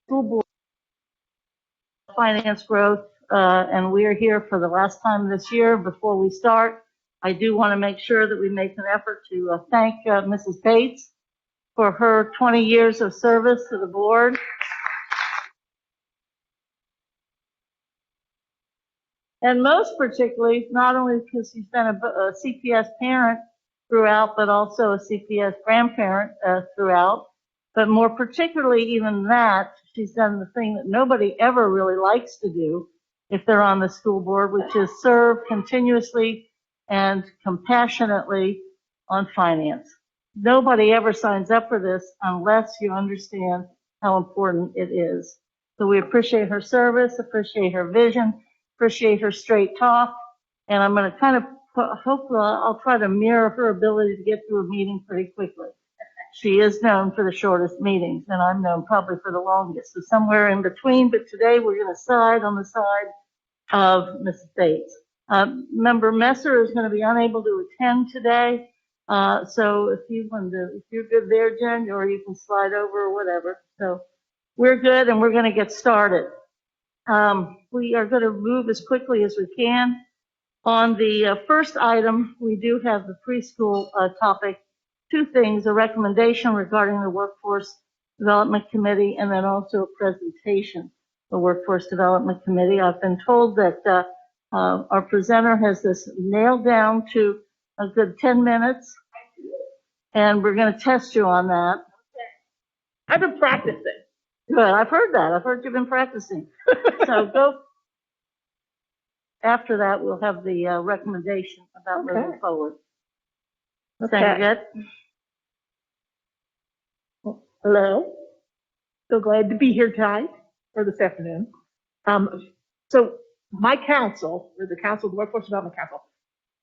school board finance growth, and we are here for the last time this year. Before we start, I do want to make sure that we make an effort to thank Mrs. Bates for her 20 years of service to the board. And most particularly, not only because she's been a CPS parent throughout, but also a CPS grandparent throughout. But more particularly even that, she's done the thing that nobody ever really likes to do if they're on the school board, which is serve continuously and compassionately on finance. Nobody ever signs up for this unless you understand how important it is. So we appreciate her service, appreciate her vision, appreciate her straight talk, and I'm going to kind of hopefully I'll try to mirror her ability to get through a meeting pretty quickly. She is known for the shortest meetings, and I'm known probably for the longest, so somewhere in between, but today we're going to side on the side of Mrs. Bates. Member Messer is going to be unable to attend today, so if you're good there, Jen, or you can slide over or whatever. So we're good, and we're going to get started. We are going to move as quickly as we can. On the first item, we do have the preschool topic. Two things, a recommendation regarding the Workforce Development Committee, and then also a presentation, the Workforce Development Committee. I've been told that our presenter has this nailed down to a good 10 minutes, and we're going to test you on that. I've been practicing. Good, I've heard that. I've heard you've been practicing. So go. After that, we'll have the recommendation about moving forward. Okay. Sound good? Hello. So glad to be here tonight or this afternoon. So my council, or the Council, the Workforce Development Council,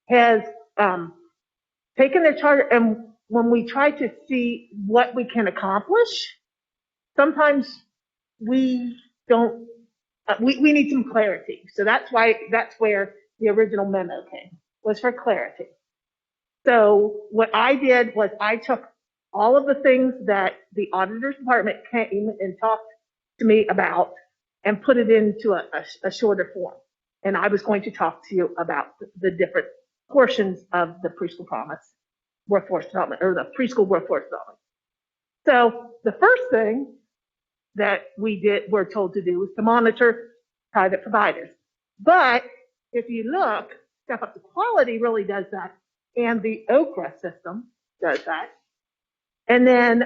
has taken their charter, and when we try to see what we can accomplish, sometimes we don't. We need some clarity. So that's where the original memo came, was for clarity. So what I did was I took all of the things that the auditor's department came and talked to me about and put it into a shorter form. And I was going to talk to you about the different portions of the preschool promise workforce development, or the preschool workforce development. So the first thing that we're told to do is to monitor private providers. But if you look, Step Up to Quality really does that, and the OKRA system does that. And then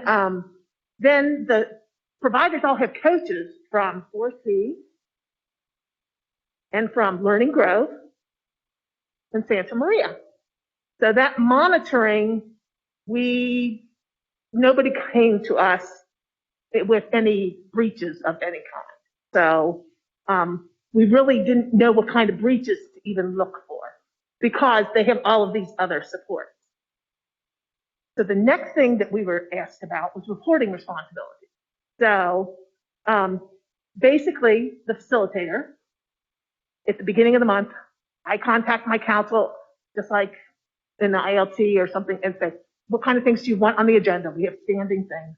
the providers all have coaches from 4C and from Learning Growth and Santa Maria. So that monitoring, nobody came to us with any breaches of any kind. So we really didn't know what kind of breaches to even look for, because they have all of these other supports. So the next thing that we were asked about was reporting responsibility. So basically, the facilitator, at the beginning of the month, I contact my council, just like in the ILT or something, and say, what kind of things do you want on the agenda? We have standing things.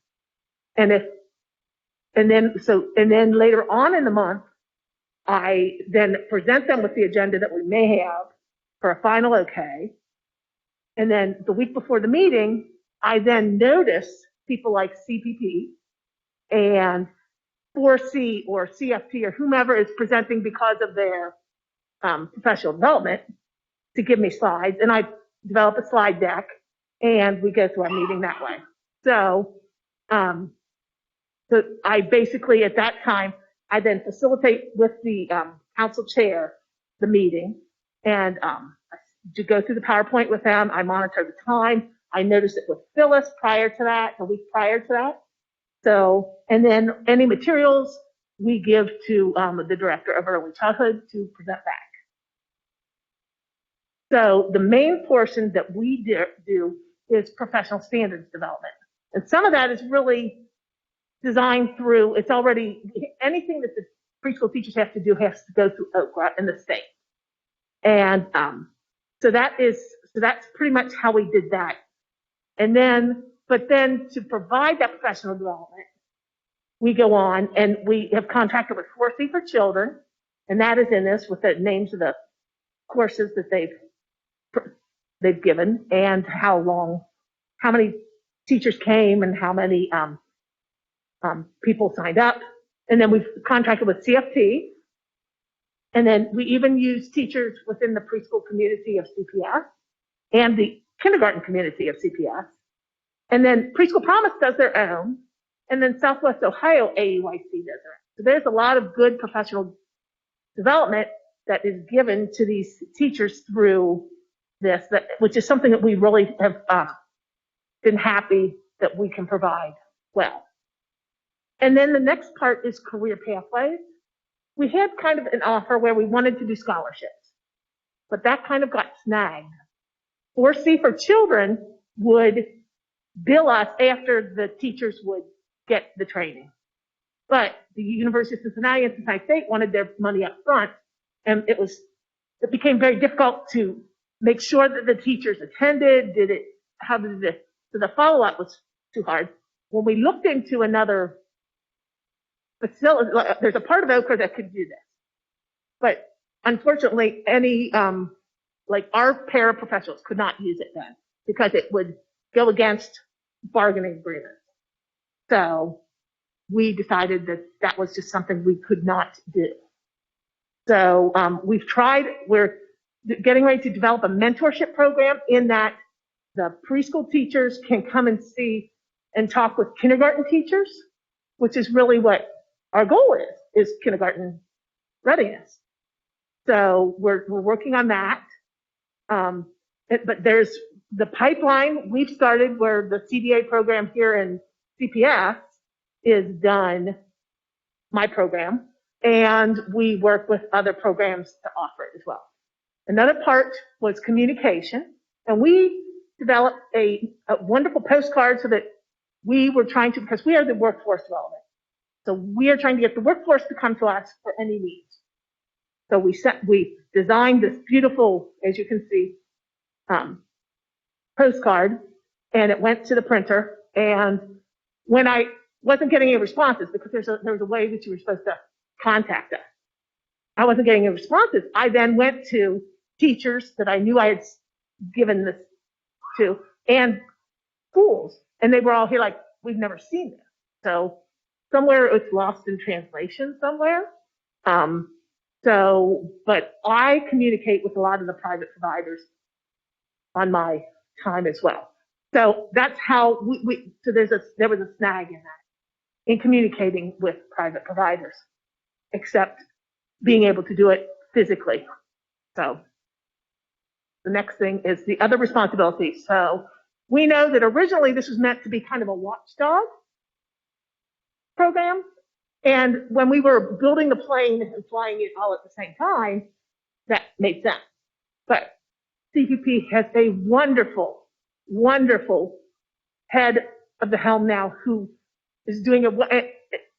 And then later on in the month, I then present them with the agenda that we may have for a final okay. And then the week before the meeting, I then notice people like CPP and 4C or CFP or whomever is presenting because of their professional development to give me slides. And I develop a slide deck, and we go through our meeting that way. So I basically, at that time, I then facilitate with the council chair the meeting, and to go through the PowerPoint with them. I monitor the time. I notice it with Phyllis prior to that, a week prior to that. So, and then any materials we give to the director of early childhood to present back. So the main portion that we do is professional standards development. And some of that is really designed through, it's already, anything that the preschool teachers have to do has to go through OKRA in the state. And so that's pretty much how we did that. And then, but then to provide that professional development, we go on and we have contracted with 4C for Children, and that is in this with the names of the courses that they've given and how many teachers came and how many people signed up. And then we've contracted with CFT. And then we even use teachers within the preschool community of CPS and the kindergarten community of CPS. And then Preschool Promise does their own. And then Southwest Ohio AEYC does their own. So there's a lot of good professional development that is given to these teachers through this, which is something that we really have been happy that we can provide well. And then the next part is career pathways. We had kind of an offer where we wanted to do scholarships, but that kind of got snagged. 4C for Children would bill us after the teachers would get the training. But the University of Cincinnati and Cincinnati State wanted their money up front, and it became very difficult to make sure that the teachers attended, so the follow-up was too hard. When we looked into another facility, there's a part of Oakland that could do this. But unfortunately, any, our paraprofessionals could not use it then because it would go against bargaining agreements. So we decided that that was just something we could not do. So we're getting ready to develop a mentorship program in that the preschool teachers can come and see and talk with kindergarten teachers, which is really what our goal is kindergarten readiness. So we're working on that. But there's the pipeline we've started where the CDA program here in CPS is done, my program, and we work with other programs to offer it as well. Another part was communication, and we developed a wonderful postcard so that we were trying to, because we are the workforce development. So we are trying to get the workforce to come to us for any needs. So we designed this beautiful, as you can see, postcard, and it went to the printer. And when I wasn't getting any responses, because there was a way that you were supposed to contact us, I wasn't getting any responses. I then went to teachers that I knew I had given this to and schools, and they were all here like, we've never seen this. So somewhere it's lost in translation somewhere. But I communicate with a lot of the private providers on my time as well. So that's how so there was a snag in that, in communicating with private providers, except being able to do it physically. So the next thing is the other responsibilities. So we know that originally this was meant to be kind of a watchdog program. And when we were building the plane and flying it all at the same time, that made sense. But CPP has a wonderful, wonderful head of the helm now who is doing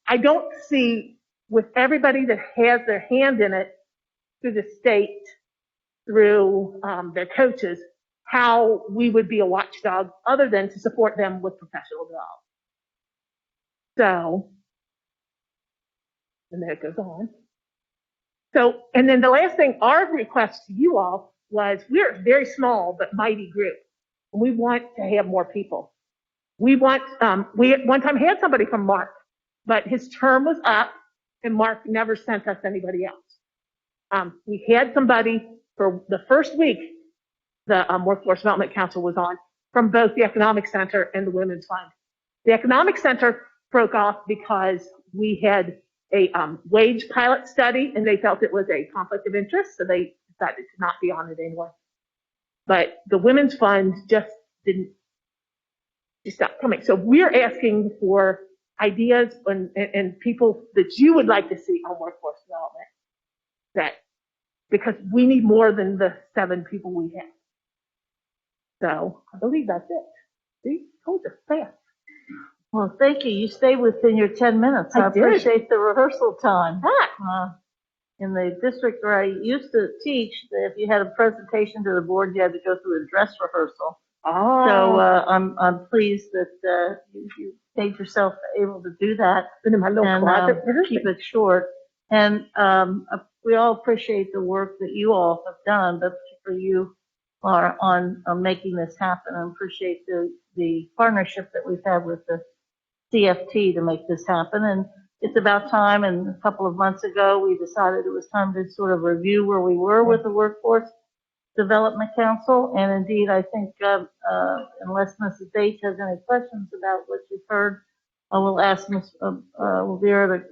I don't see with everybody that has their hand in it through the state, through their coaches, how we would be a watchdog other than to support them with professional development. So, and then it goes on. So, and then the last thing, our request to you all was, we're a very small but mighty group. And we want to have more people. We at one time had somebody from Mark, but his term was up and Mark never sent us anybody else. We had somebody for the first week the Workforce Development Council was on from both the Economic Center and the Women's Fund. The Economic Center broke off because we had a wage pilot study and they felt it was a conflict of interest, so they decided to not be on it anymore. But the Women's Fund just stopped coming. So we're asking for ideas and people that you would like to see on workforce development, because we need more than the 7 people we have. So I believe that's it. See, told you, fast. Well, thank you. You stayed within your 10 minutes. I appreciate the rehearsal time. In the district where I used to teach, if you had a presentation to the board, you had to go through a dress rehearsal. Oh. So I'm pleased that you made yourself able to do that In my little and closet. keep it short. And we all appreciate the work that you all have done, but particularly you are on making this happen. I appreciate the partnership that we've had with the CFT to make this happen. And it's about time. And a couple of months ago, we decided it was time to sort of review where we were with the Workforce Development Council. And indeed, I think unless Mrs. Bates has any questions about what you've heard, I will ask Ms. Rivera, the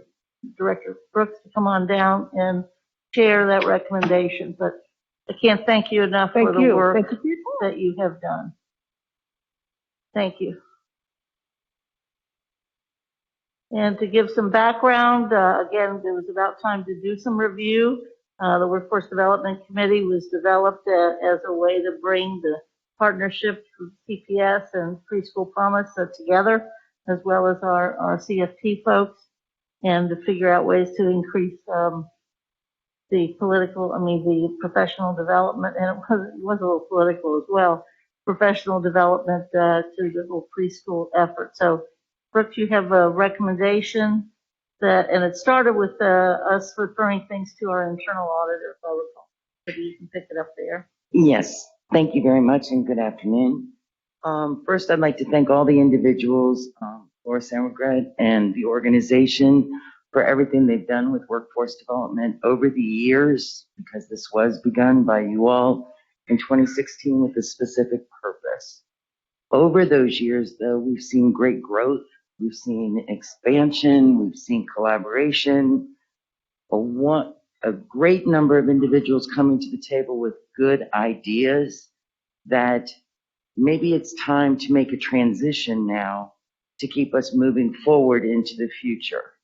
Director Brooks, to come on down and share that recommendation. But I can't thank you enough for the work that you have done. Thank you. And to give some background, again, it was about time to do some review. The Workforce Development Committee was developed as a way to bring the partnership with CPS and Preschool Promise together, as well as our CFT folks, and to figure out ways to increase the professional development, and it was a little political as well, professional development through the whole preschool effort. So, Brooke, you have a recommendation and it started with us referring things to our internal auditor, if I recall. Maybe you can pick it up there. Yes, thank you very much and good afternoon. First, I'd like to thank all the individuals, Laura Sammergret and the organization, for everything they've done with workforce development over the years, because this was begun by you all in 2016 with a specific purpose. Over those years, though, we've seen great growth, we've seen expansion, we've seen collaboration, a great number of individuals coming to the table with good ideas that maybe it's time to make a transition now to keep us moving forward into the future.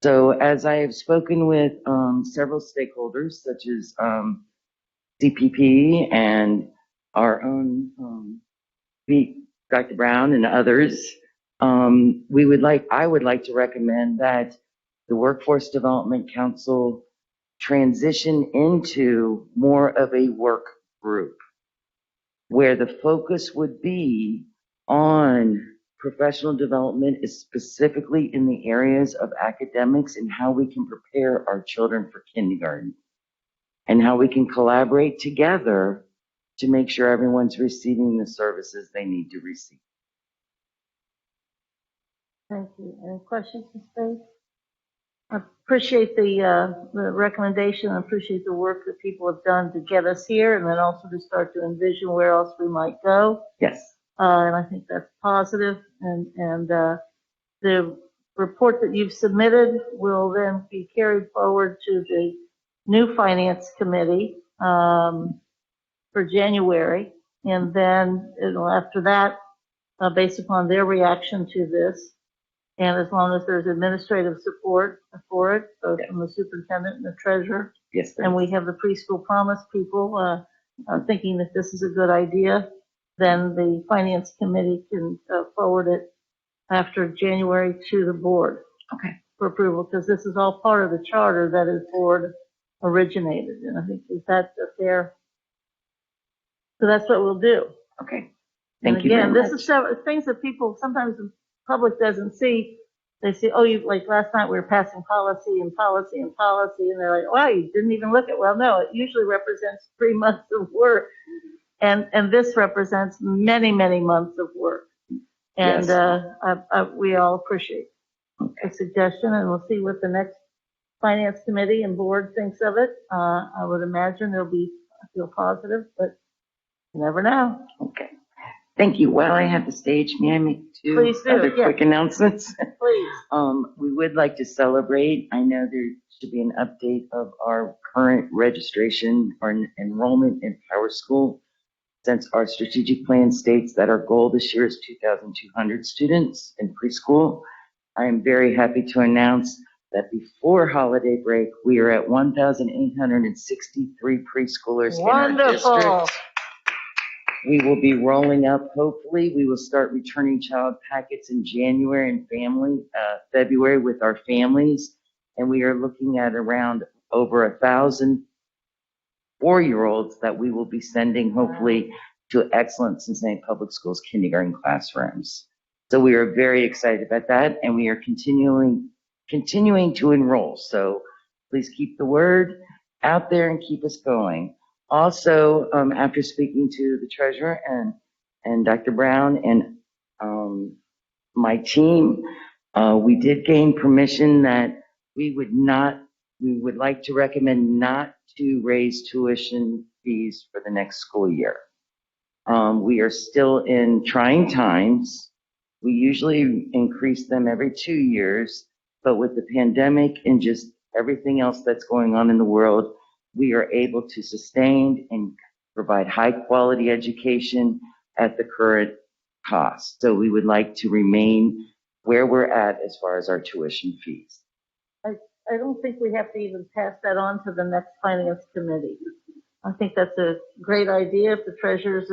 So as I have spoken with several stakeholders, such as CPP and our own Dr. Brown and others, I would like to recommend that the Workforce Development Council transition into more of a work group where the focus would be on professional development, is specifically in the areas of academics and how we can prepare our children for kindergarten and how we can collaborate together to make sure everyone's receiving the services they need to receive. Thank you. Any questions, Ms. Bates? I appreciate the recommendation. I appreciate the work that people have done to get us here, and then also to start to envision where else we might go. Yes. And I think that's positive. And the report that you've submitted will then be carried forward to the new Finance Committee for January. And then after that, based upon their reaction to this, and as long as there's administrative support for it, both from the superintendent and the treasurer, Yes, and we have the Preschool Promise people thinking that this is a good idea, then the Finance Committee can forward it after January to the board. Okay. For approval, because this is all part of the charter that is board originated. And I think that's fair. So that's what we'll do. Okay. Thank you again, very this much. is things that people sometimes the public doesn't see. They say, oh, like last night we were passing policy, and they're like, wow, you didn't even look at. Well, no, it usually represents 3 months of work, and this represents many, many months of work. And Yes. we all appreciate the suggestion, and we'll see what the next Finance Committee and board thinks of it. I would imagine I feel positive, but you never know. Okay. Thank you. While I have the stage, may I make two Please do, other yeah. quick announcements? Please. We would like to celebrate. I know there should be an update of our current registration or enrollment in Power School, since our strategic plan states that our goal this year is 2,200 students in preschool. I am very happy to announce that before holiday break, we are at 1,863 preschoolers in our Wonderful. district. We will be rolling up, hopefully. We will start returning child packets in January and February with our families. And we are looking at around over 1,000 4-year-olds that we will be sending hopefully to excellent Cincinnati Public Schools kindergarten classrooms. So we are very excited about that, and we are continuing to enroll. So please keep the word out there and keep us going. Also, after speaking to the treasurer and Dr. Brown and my team, we did gain permission that we would like to recommend not to raise tuition fees for the next school year. We are still in trying times. We usually increase them every 2 years, but with the pandemic and just everything else that's going on in the world, we are able to sustain and provide high quality education at the current cost. So we would like to remain where we're at as far as our tuition fees. I don't think we have to even pass that on to the next finance committee. I think that's a great idea if the treasurer's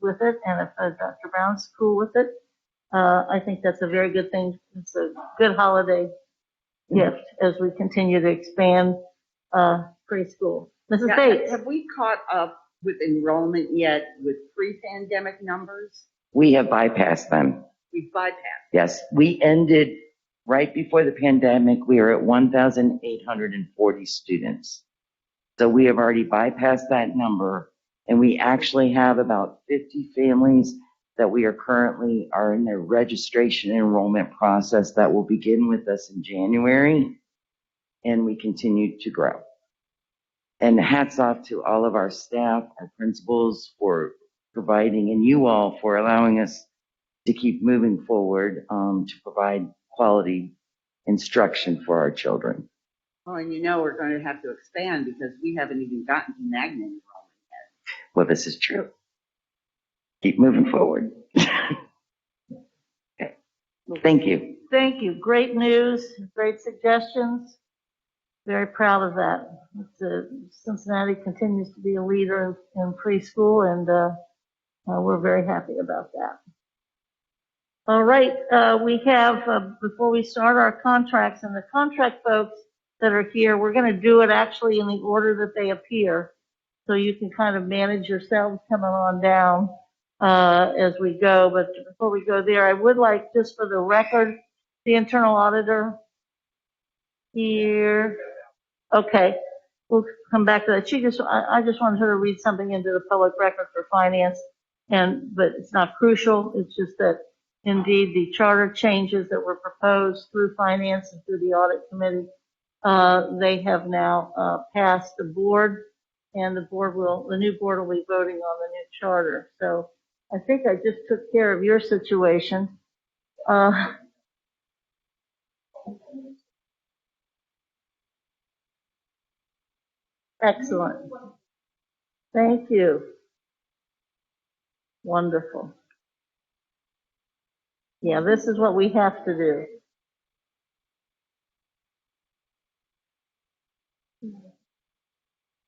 with it and if Dr. Brown's cool with it. I think that's a very good thing. It's a good holiday gift as we continue to expand preschool. Mrs. Bates. Have we caught up with enrollment yet with pre-pandemic numbers? We have bypassed them. We've bypassed. Yes, we ended right before the pandemic. We were at 1,840 students. So we have already bypassed that number, and we actually have about 50 families that we are currently are in their registration and enrollment process that will begin with us in January, and we continue to grow. And hats off to all of our staff, our principals for providing, and you all for allowing us to keep moving forward to provide quality instruction for our children. Oh, and we're going to have to expand because we haven't even gotten to magnet enrollment yet. Well, this is true. Keep moving forward. Okay. Thank you. Thank you. Great news, great suggestions. Very proud of that. Cincinnati continues to be a leader in preschool, and we're very happy about that. All right, we have, before we start our contracts, and the contract folks that are here, we're going to do it actually in the order that they appear, so you can kind of manage yourselves coming on down as we go. But before we go there, I would like, just for the record, the internal auditor here. Okay, we'll come back to that. I just wanted her to read something into the public record for finance, but it's not crucial. It's just that indeed the charter changes that were proposed through finance and through the audit committee, they have now passed the board, and the new board will be voting on the new charter. So I think I just took care of your situation. Excellent. Thank you. Wonderful. Yeah, this is what we have to do.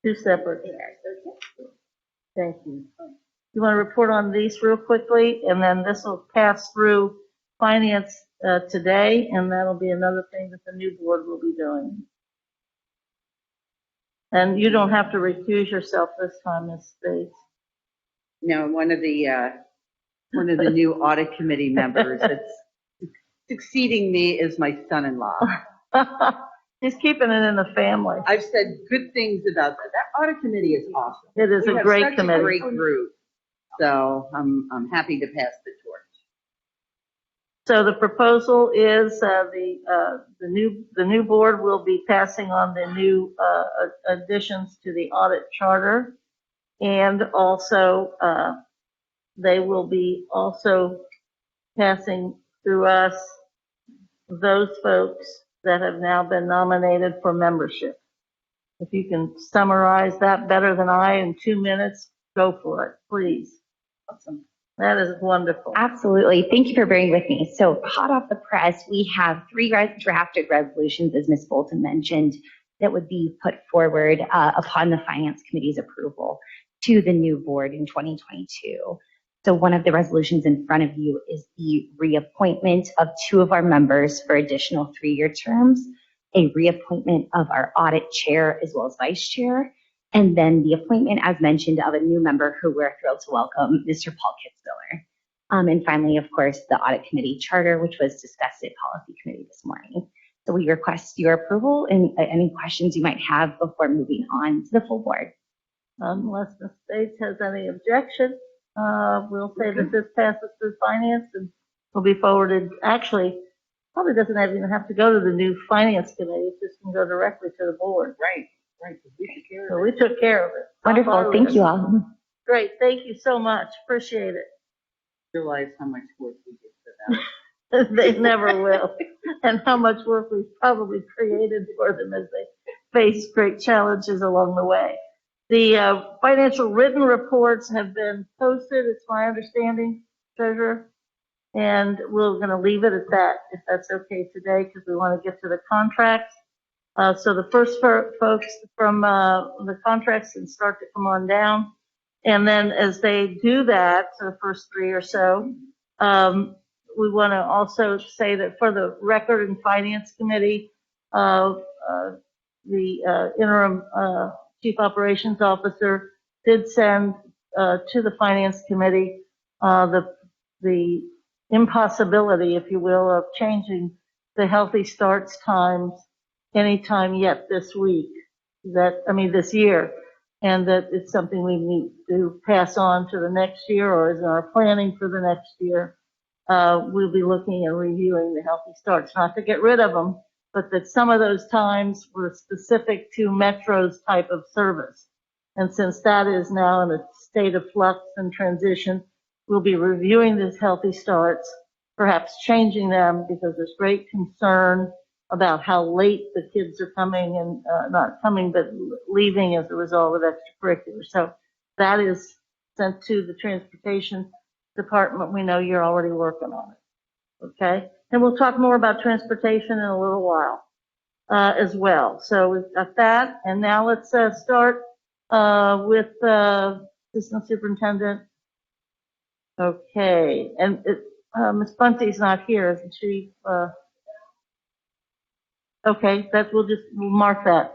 Two separate. Thank you. You want to report on these real quickly, and then this will pass through finance today, and that'll be another thing that the new board will be doing. And you don't have to recuse yourself this time, Ms. Bates. No, one of the new audit committee members that's succeeding me is my son-in-law. He's keeping it in the family. I've said good things about that. That audit committee is awesome. It is a great committee. A great group. So I'm happy to pass the torch. So the proposal is the new board will be passing on the new additions to the audit charter, and also they will be also passing through us those folks that have now been nominated for membership. If you can summarize that better than I in 2 minutes, go for it, please. Awesome. That is wonderful. Absolutely. Thank you for bearing with me. So hot off the press, we have 3 drafted resolutions, as Ms. Bolton mentioned, that would be put forward upon the Finance Committee's approval to the new board in 2022. So one of the resolutions in front of you is the reappointment of 2 of our members for additional 3-year terms, a reappointment of our audit chair as well as vice chair, And then the appointment, as mentioned, of a new member who we're thrilled to welcome, Mr. Paul Kitzmiller. And finally, of course, the audit committee charter, which was discussed at policy committee this morning. So we request your approval and any questions you might have before moving on to the full board. Unless the state has any objection, we'll say that this passes through finance and will be forwarded. Actually, probably doesn't even have to go to the new finance committee. It just can go directly to the board. Right. 'Cause we took care of So it. we took care of it. Wonderful. Thank you all. Great. Thank you so much. Appreciate it. Realize how much work we did for that. They never will. And how much work we've probably created for them as they face great challenges along the way. The financial written reports have been posted, it's my understanding, Treasurer. And we're going to leave it at that, if that's okay today, because we want to get to the contracts. So the first folks from the contracts can start to come on down. And then as they do that, so the first three or so, we want to also say that for the Record and Finance Committee, the interim Chief Operations Officer did send to the Finance Committee the impossibility, if you will, of changing the Healthy Starts times anytime yet this week, this year, and that it's something we need to pass on to the next year, or is our planning for the next year. We'll be looking and reviewing the Healthy Starts, not to get rid of them, but that some of those times were specific to Metro's type of service. And since that is now in a state of flux and transition, we'll be reviewing these Healthy Starts, perhaps changing them, because there's great concern about how late the kids are coming and not coming, but leaving as a result of extracurricular. So that is sent to the Transportation Department. We know you're already working on it. Okay? And we'll talk more about transportation in a little while as well. So we've got that. And now let's start with Assistant Superintendent. Okay. And Ms. Bunty's not here, isn't she? Okay, we'll mark that.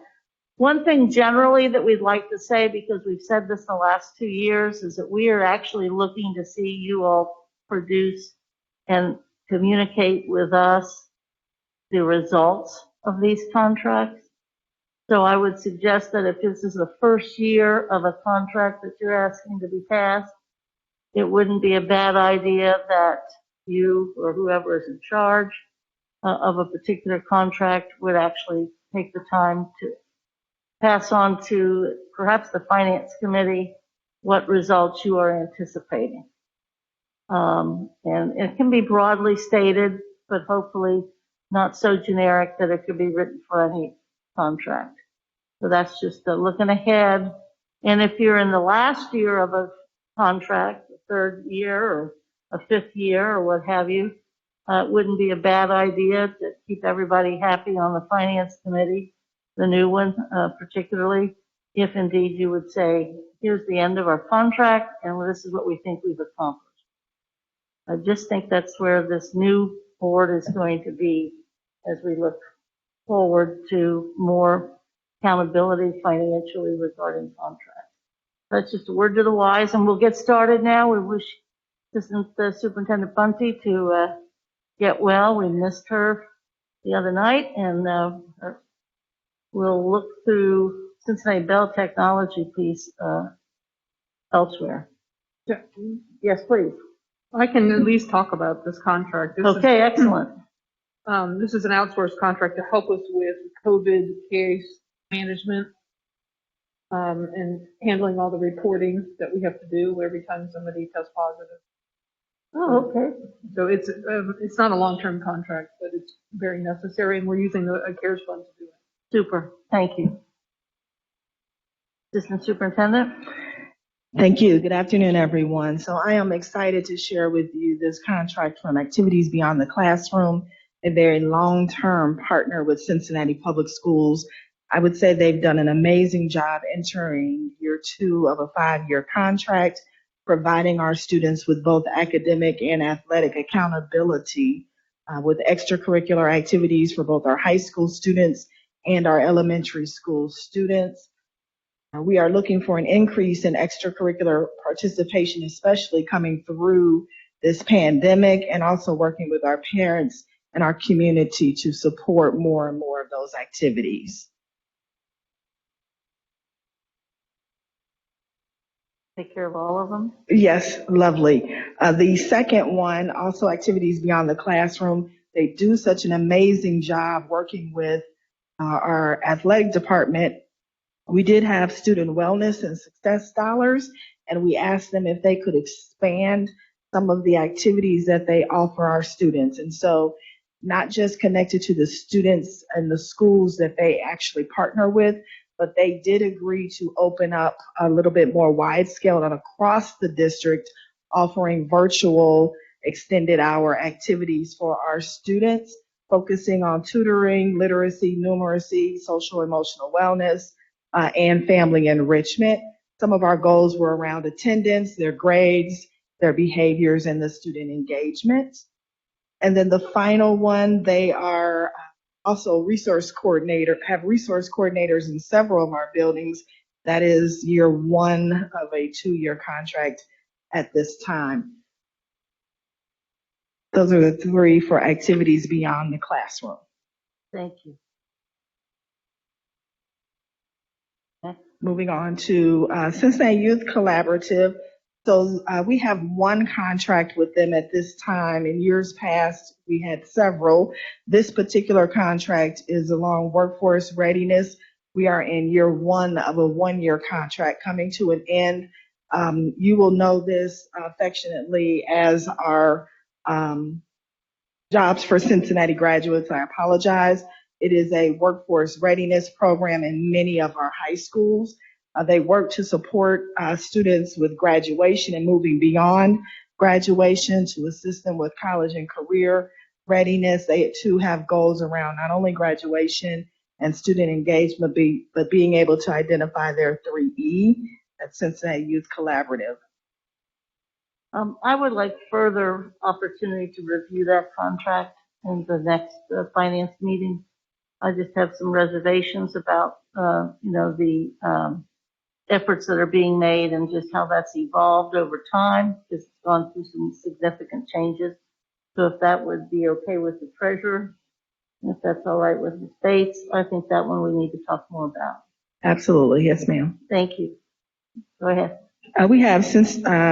One thing generally that we'd like to say, because we've said this the last 2 years, is that we are actually looking to see you all produce and communicate with us the results of these contracts. So I would suggest that if this is the first year of a contract that you're asking to be passed, it wouldn't be a bad idea that you or whoever is in charge of a particular contract would actually take the time to pass on to perhaps the Finance Committee what results you are anticipating. And it can be broadly stated, but hopefully not so generic that it could be written for any contract. So that's just looking ahead. And if you're in the last year of a contract, the third year or a fifth year or what have you, it wouldn't be a bad idea to keep everybody happy on the Finance Committee, the new one particularly, if indeed you would say, here's the end of our contract and this is what we think we've accomplished. I just think that's where this new board is going to be as we look forward to more accountability financially regarding contracts. That's just a word to the wise, and we'll get started now. We wish Assistant Superintendent Bunty to get well. We missed her the other night, and we'll look through Cincinnati Bell technology piece elsewhere. Yes, please. I can at least talk about this contract. Okay, excellent. This is an outsourced contract to help us with COVID case management and handling all the reporting that we have to do every time somebody tests positive. Oh, okay. So it's not a long-term contract, but it's very necessary, and we're using a CARES fund to do it. Super. Thank you. Assistant Superintendent. Thank you. Good afternoon, everyone. So I am excited to share with you this contract from Activities Beyond the Classroom, a very long-term partner with Cincinnati Public Schools. I would say they've done an amazing job entering year 2 of a 5-year contract, providing our students with both academic and athletic accountability with extracurricular activities for both our high school students and our elementary school students. We are looking for an increase in extracurricular participation, especially coming through this pandemic, and also working with our parents and our community to support more and more of those activities. Take care of all of them. Yes, lovely. The second one, also activities beyond the classroom. They do such an amazing job working with our athletic department. We did have student wellness and success dollars, and we asked them if they could expand some of the activities that they offer our students. And so not just connected to the students and the schools that they actually partner with, but they did agree to open up a little bit more wide scale and across the district, offering virtual extended hour activities for our students, focusing on tutoring, literacy, numeracy, social emotional wellness, and family enrichment. Some of our goals were around attendance, their grades, their behaviors, and the student engagement. And then the final one, they are also have resource coordinators in several of our buildings. That is year one of a 2-year contract at this time. Those are the 3 for activities beyond the classroom. Thank you. Moving on to Cincinnati Youth Collaborative. So we have one contract with them at this time. In years past, we had several. This particular contract is along workforce readiness. We are in year 1 of a 1-year contract coming to an end. You will know this affectionately as our Jobs for Cincinnati Graduates. I apologize. It is a workforce readiness program in many of our high schools. They work to support students with graduation and moving beyond graduation, to assist them with college and career readiness. They too have goals around not only graduation and student engagement, but being able to identify their 3E at Cincinnati Youth Collaborative. I would like further opportunity to review that contract in the next finance meeting. I just have some reservations about, the efforts that are being made and just how that's evolved over time, because it's gone through some significant changes. So if that would be okay with the treasurer, and if that's all right with the states, I think that one we need to talk more about. Absolutely. Yes, ma'am. Thank you. Go ahead. We have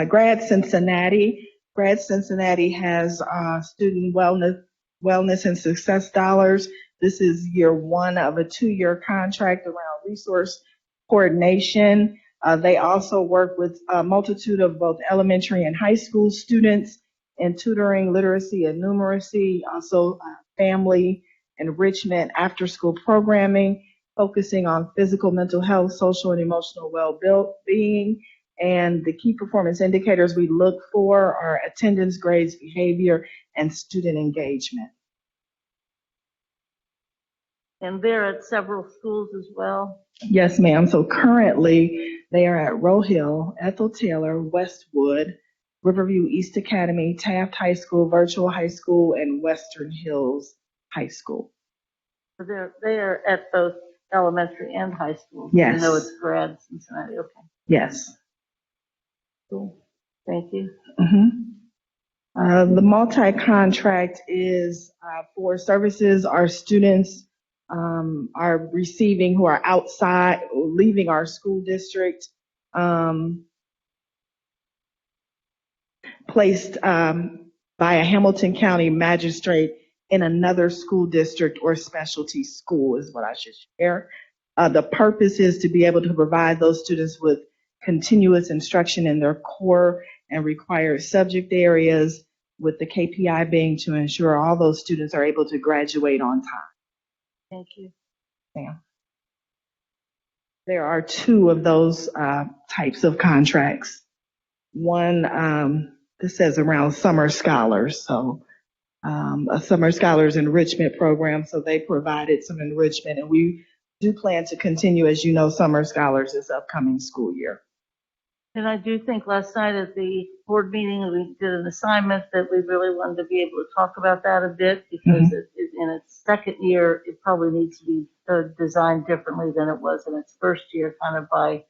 Grad Cincinnati. Grad Cincinnati has student wellness and success dollars. This is year 1 of a 2-year contract around resource coordination. They also work with a multitude of both elementary and high school students in tutoring, literacy, and numeracy, also family enrichment, after-school programming, focusing on physical, mental health, social, and emotional well-being. And the key performance indicators we look for are attendance, grades, behavior, and student engagement. And they're at several schools as well. Yes, ma'am. So currently they are at Roe Hill, Ethel Taylor, Westwood, Riverview East Academy, Taft High School, Virtual High School, and Western Hills High School. So they are at both elementary and high school. Yes. I know it's Grad Cincinnati. Okay. Yes. Cool. Thank you. The multi-contract is for services our students are receiving who are outside, leaving our school district, placed by a Hamilton County magistrate in another school district or specialty school is what I should share. The purpose is to be able to provide those students with continuous instruction in their core and required subject areas, with the KPI being to ensure all those students are able to graduate on time. Thank you. Yeah. There are 2 of those types of contracts. One, this says around summer scholars. So a summer scholars enrichment program. So they provided some enrichment, and we do plan to continue, as you know, summer scholars this upcoming school year. And I do think last night at the board meeting, we did an assignment that we really wanted to be able to talk about that a bit, because in its second year, it probably needs to be designed differently than it was in its first year, kind of by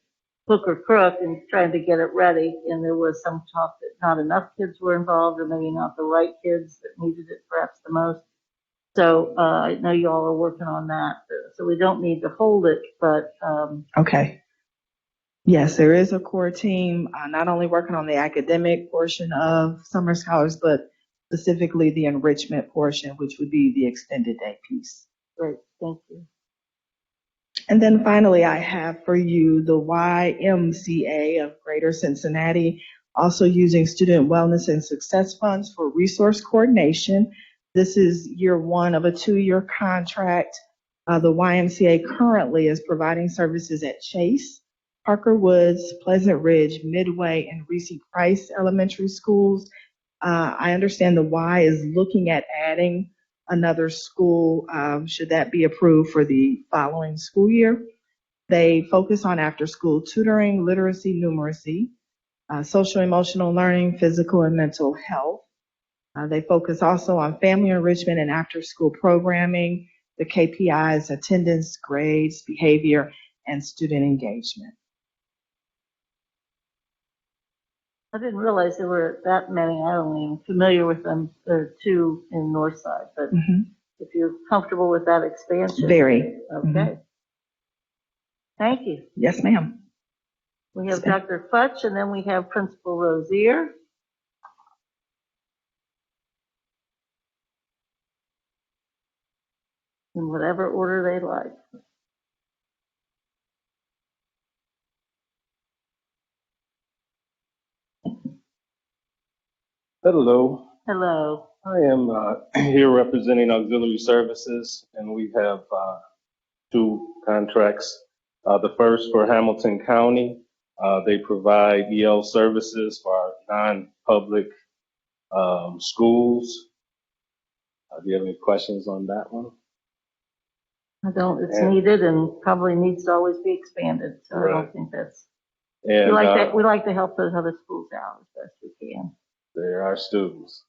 hook or crook in trying to get it ready. And there was some talk that not enough kids were involved, or maybe not the right kids that needed it perhaps the most. So I know you all are working on that. So we don't need to hold it, but Okay. Yes, there is a core team, not only working on the academic portion of summer scholars, but specifically the enrichment portion, which would be the extended day piece. great, thank you. And then finally, I have for you the YMCA of Greater Cincinnati, also using student wellness and success funds for resource coordination. This is year one of a 2-year contract. The YMCA currently is providing services at Chase, Parker Woods, Pleasant Ridge, Midway, and Reese Price elementary schools. I understand the Y is looking at adding another school, should that be approved for the following school year. They focus on after-school tutoring, literacy, numeracy, social emotional learning, physical and mental health. They focus also on family enrichment and after-school programming, the KPIs, attendance, grades, behavior, and student engagement. I didn't realize there were that many. I don't even familiar with them. There are 2 in Northside, but if you're comfortable with that expansion. Very. Okay. Thank you. Yes, ma'am. We have Dr. Futch, and then we have Principal Rozier. In whatever order they like. Hello, Hello. I am here representing Auxiliary Services, and we have 2 contracts. The first for Hamilton County, they provide EL services for our non-public schools. Do you have any questions on that one? I don't, it's And- needed and probably needs to always be expanded, so I Right. don't think that's, And we like to help those other schools out as best we can. they're our students.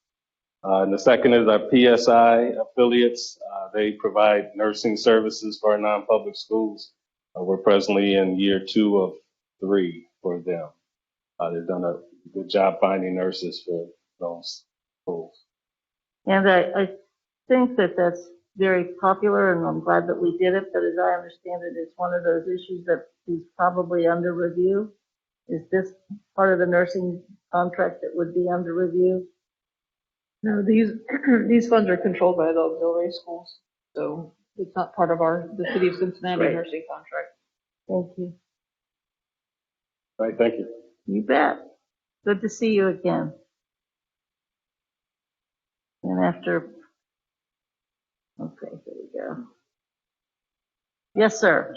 And the second is our PSI affiliates. They provide nursing services for our non-public schools. We're presently in year 2 of 3 for them. They've done a good job finding nurses for those schools. And I think that that's very popular, and I'm glad that we did it, but as I understand it, it's one of those issues that is probably under review. Is this part of the nursing contract that would be under review? No, these funds are controlled by the auxiliary schools, so it's not part of the City of Cincinnati Right. nursing contract. Thank you. All right, thank you. You bet. Good to see you again. And after, okay, here we go. Yes, sir.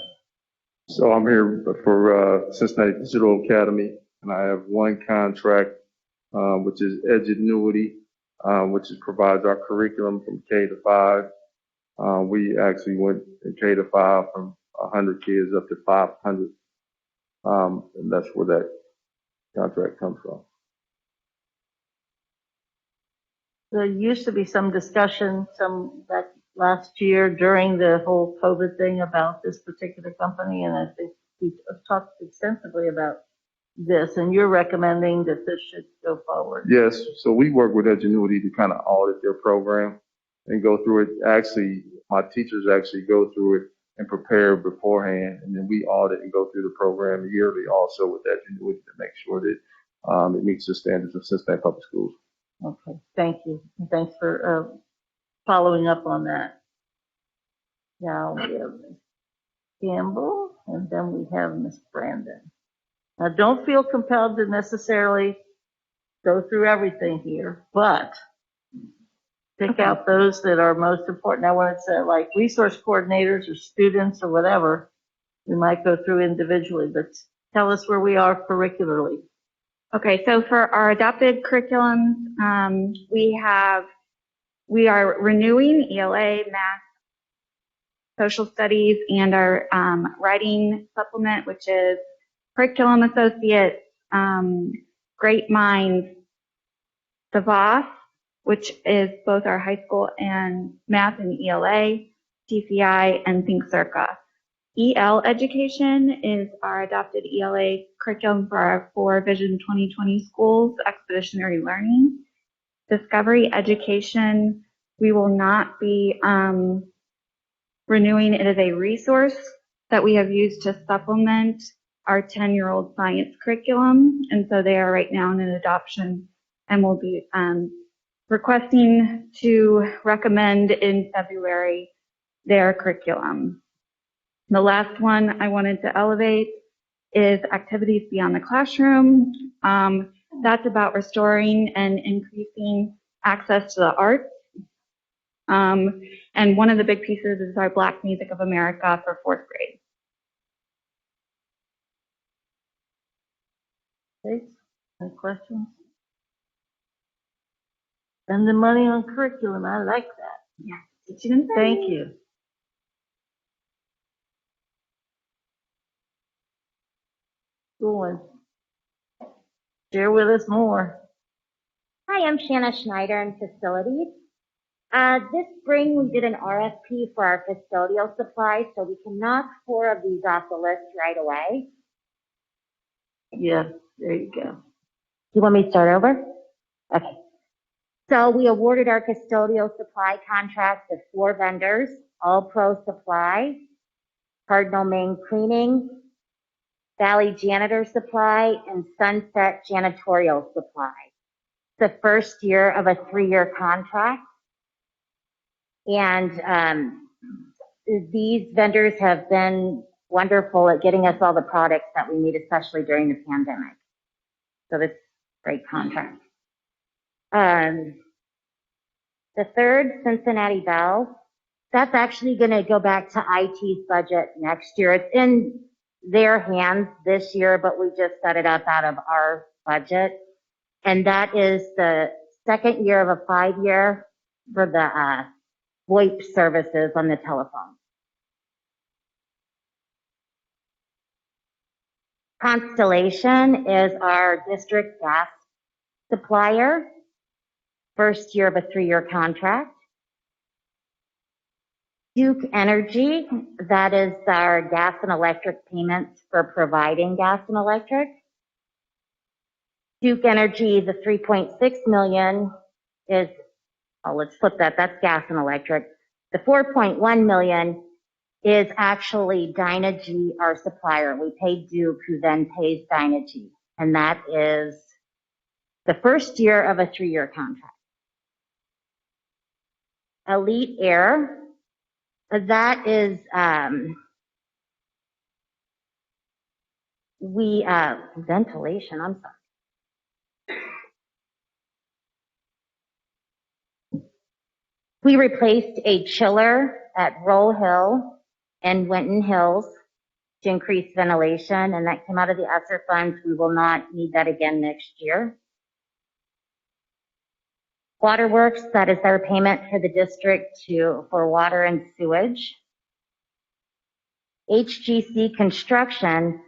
So I'm here for Cincinnati Digital Academy, and I have 1 contract, which is Edgenuity, which provides our curriculum from K to 5. We actually went in K to 5 from 100 kids up to 500, and that's where that contract comes from. There used to be some discussion, back last year during the whole COVID thing about this particular company, and I think we talked extensively about this, and you're recommending that this should go forward. Yes, so we work with Edgenuity to kind of audit their program and go through it. Actually, my teachers actually go through it and prepare beforehand, and then we audit and go through the program yearly also with Edgenuity to make sure that it meets the standards of Cincinnati Public Schools. Okay, thank you. And thanks for following up on that. Now we have Ms. Campbell, and then we have Ms. Brandon. Now, don't feel compelled to necessarily go through everything here, but pick out those that are most important. Now, when it's like resource coordinators or students or whatever, we might go through individually, but tell us where we are curricularly. Okay, so for our adopted curriculums, we are renewing ELA, math, social studies, and our writing supplement, which is curriculum associates, Great Minds, Savas, which is both our high school and math and ELA, TCI, and Think Circa. EL education is our adopted ELA curriculum for our 4 Vision 2020 schools, expeditionary learning. Discovery education, we will not be renewing. It is a resource that we have used to supplement our 10-year-old science curriculum. And so they are right now in an adoption and will be requesting to recommend in February their curriculum. The last one I wanted to elevate is activities beyond the classroom. That's about restoring and increasing access to the arts. And one of the big pieces is our Black Music of America for 4th grade. Okay, any questions? Spend the money on curriculum, I like that. Yeah. Thank you. Go on. Share with us more. Hi, I'm Shanna Schneider in Facilities. This spring we did an RFP for our custodial supplies, so we can knock 4 of these off the list right away. Yeah, there you go. You want me to start over? Okay. So we awarded our custodial supply contract to 4 vendors, All Pro Supply, Cardinal Main Cleaning, Valley Janitor Supply, and Sunset Janitorial Supply. The first year of a 3-year contract. And these vendors have been wonderful at getting us all the products that we need, especially during the pandemic. So this is a great contract. The third, Cincinnati Bell, that's actually going to go back to IT's budget next year. It's in their hands this year, but we just set it up out of our budget. And that is the second year of a 5-year for the VoIP services on the telephone. Constellation is our district gas supplier, first year of a 3-year contract. Duke Energy, that is our gas and electric payments for providing gas and electric. Duke Energy, the 3.6 million is, oh, let's flip that, that's gas and electric. The 4.1 million is actually Dynegy, our supplier. We pay Duke, who then pays Dynegy. And that is the first year of a 3-year contract. Elite Air, that is, ventilation, I'm sorry. We replaced a chiller at Roll Hill and Winton Hills to increase ventilation, and that came out of the ESSER funds. We will not need that again next year. Waterworks, that is our payment for the district for water and sewage. HGC Construction,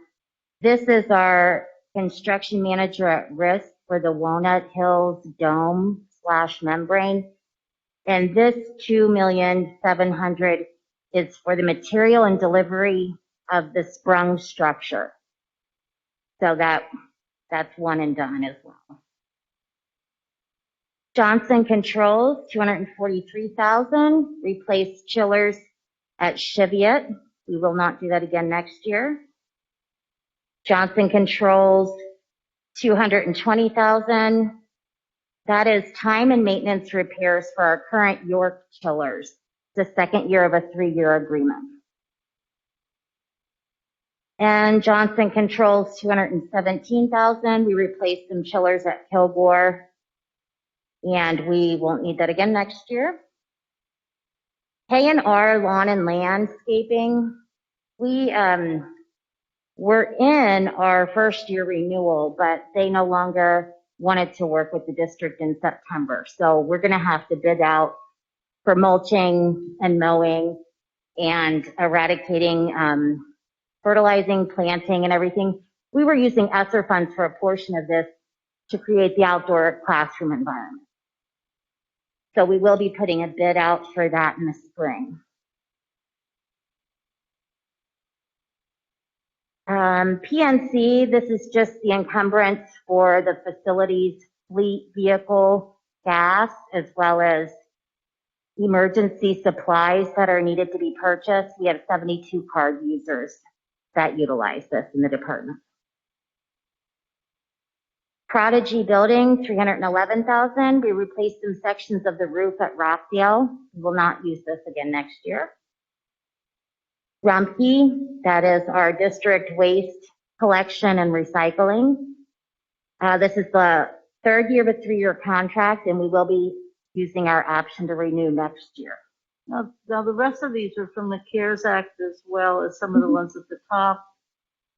this is our construction manager at risk for the Walnut Hills Dome / membrane. And this $2,700,000 is for the material and delivery of the sprung structure. So that's one and done as well. Johnson Controls, $243,000, replaced chillers at Cheviot. We will not do that again next year. Johnson Controls, $220,000. That is time and maintenance repairs for our current York chillers. It's the second year of a 3-year agreement. And Johnson Controls, $217,000. We replaced some chillers at Kilgore, and we won't need that again next year. K&R Lawn and Landscaping, we were in our first year renewal, but they no longer wanted to work with the district in September. So we're going to have to bid out for mulching and mowing and eradicating, fertilizing, planting, and everything. We were using ESSER funds for a portion of this to create the outdoor classroom environment. So we will be putting a bid out for that in the spring. PNC, this is just the encumbrance for the facilities fleet vehicle gas, as well as emergency supplies that are needed to be purchased. We have 72 card users that utilize this in the department. Prodigy Building, $311,000. We replaced some sections of the roof at Rockdale. We will not use this again next year. Rumpke, that is our district waste collection and recycling. This is the third year of a 3-year contract, and we will be using our option to renew next year. Now the rest of these are from the CARES Act as well as some of the ones at the top.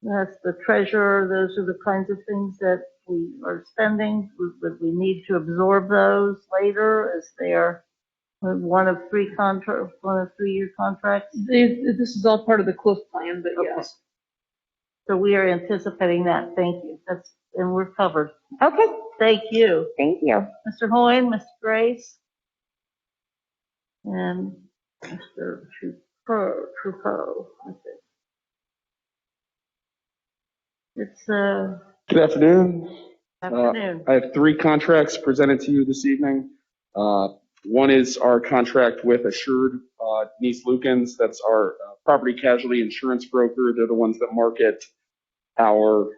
That's the treasurer. Those are the kinds of things that we are spending, but we need to absorb those later as they are one of 3-year contracts. This is all part of the Cliff Plan, but Okay. yes. So we are anticipating that. Thank you. And we're covered. Okay, Thank you. thank you. Mr. Hoyne, Mr. Grace, and Mr. Truffaut. That's it. It's Good afternoon. afternoon. I have 3 contracts presented to you this evening. One is our contract with Assured Denise Lukens. That's our property casualty insurance broker. They're the ones that market our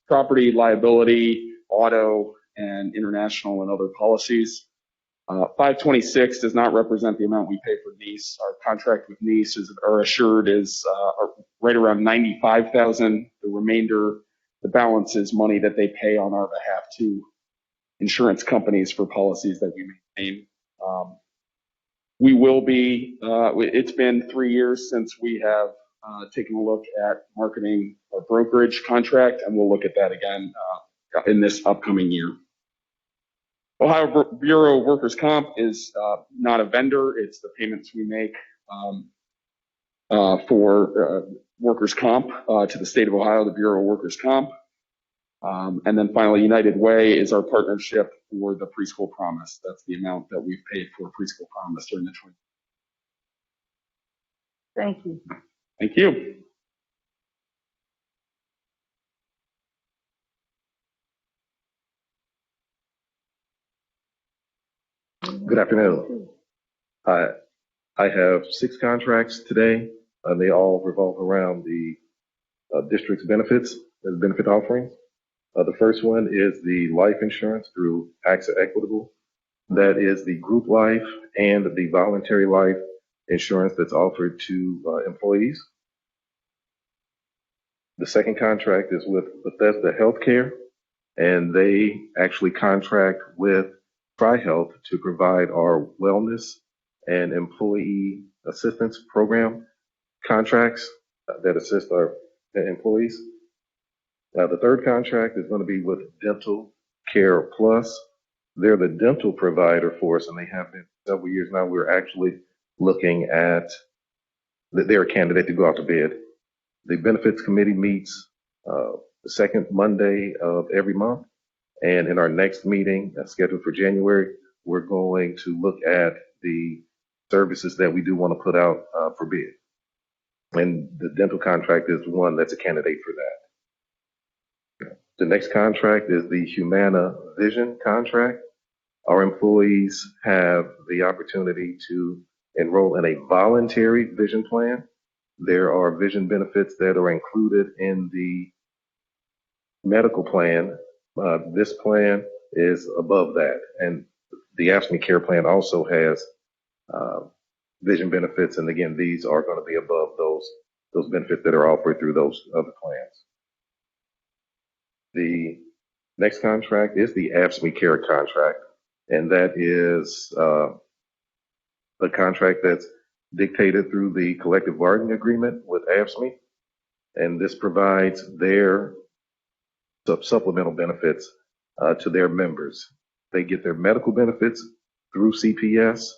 property, liability, auto, and international and other policies. 526 does not represent the amount we pay for Nice. Our contract with Nice or Assured is right around $95,000. The remainder, the balance, is money that they pay on our behalf to insurance companies for policies that we maintain. We will be, it's been 3 years since we have taken a look at marketing our brokerage contract, and we'll look at that again in this upcoming year. Ohio Bureau of Workers' Comp is not a vendor. It's the payments we make for workers' comp to the state of Ohio, the Bureau of Workers' Comp. And then finally, United Way is our partnership for the Preschool Promise. That's the amount that we've paid for Preschool Promise during the 20. Thank you. Thank you. Good afternoon. I have 6 contracts today. They all revolve around the district's benefits and benefit offerings. The first one is the life insurance through AXA Equitable. That is the group life and the voluntary life insurance that's offered to employees. The second contract is with Bethesda Healthcare, and they actually contract with TriHealth to provide our wellness and employee assistance program contracts that assist our employees. Now, the third contract is going to be with Dental Care Plus. They're the dental provider for us, and they have been for several years now. We're actually looking at they're a candidate to go out to bid. The benefits committee meets the second Monday of every month. And in our next meeting, scheduled for January, we're going to look at the services that we do want to put out for bid. And the dental contract is one that's a candidate for that. The next contract is the Humana Vision contract. Our employees have the opportunity to enroll in a voluntary vision plan. There are vision benefits that are included in the medical plan. This plan is above that. And the AFSCME Care Plan also has vision benefits. And again, these are going to be above those benefits that are offered through those other plans. The next contract is the AFSCME Care contract. And that is a contract that's dictated through the collective bargaining agreement with AFSCME. And this provides their supplemental benefits to their members. They get their medical benefits through CPS,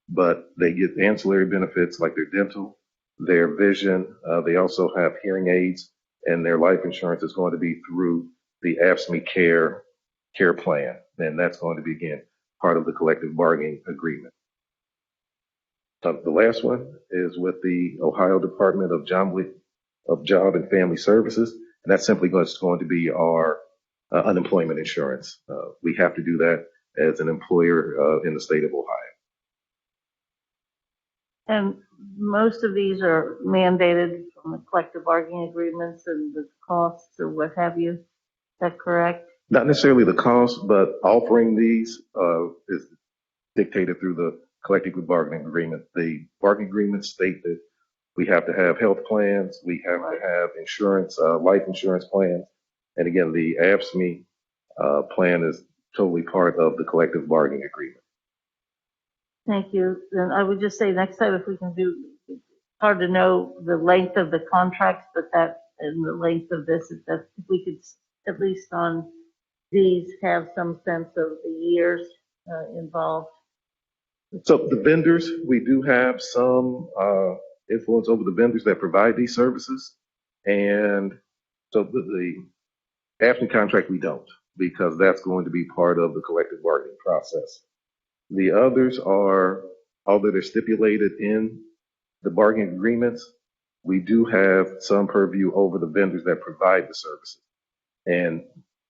but they get ancillary benefits like their dental, their vision. They also have hearing aids, and their life insurance is going to be through the AFSCME Care Plan. And that's going to be, again, part of the collective bargaining agreement. The last one is with the Ohio Department of Job of Job and Family Services, and that's simply going to be our unemployment insurance. We have to do that as an employer in the state of Ohio. And most of these are mandated from the collective bargaining agreements and the costs or what have you. Is that correct? Not necessarily the cost, but offering these is dictated through the collective bargaining agreement. The bargaining agreements state that we have to have health plans, we have to have insurance, life insurance plans, and again, the AFSCME plan is totally part of the collective bargaining agreement. Thank you. Then I would just say next time if we can do, it's hard to know the length of the contracts, but that, and the length of this, if we could at least on these have some sense of the years involved. So the vendors, we do have some influence over the vendors that provide these services. And so the AFSCME contract, we don't, because that's going to be part of the collective bargaining process. The others are, although they're stipulated in the bargaining agreements, we do have some purview over the vendors that provide the services. And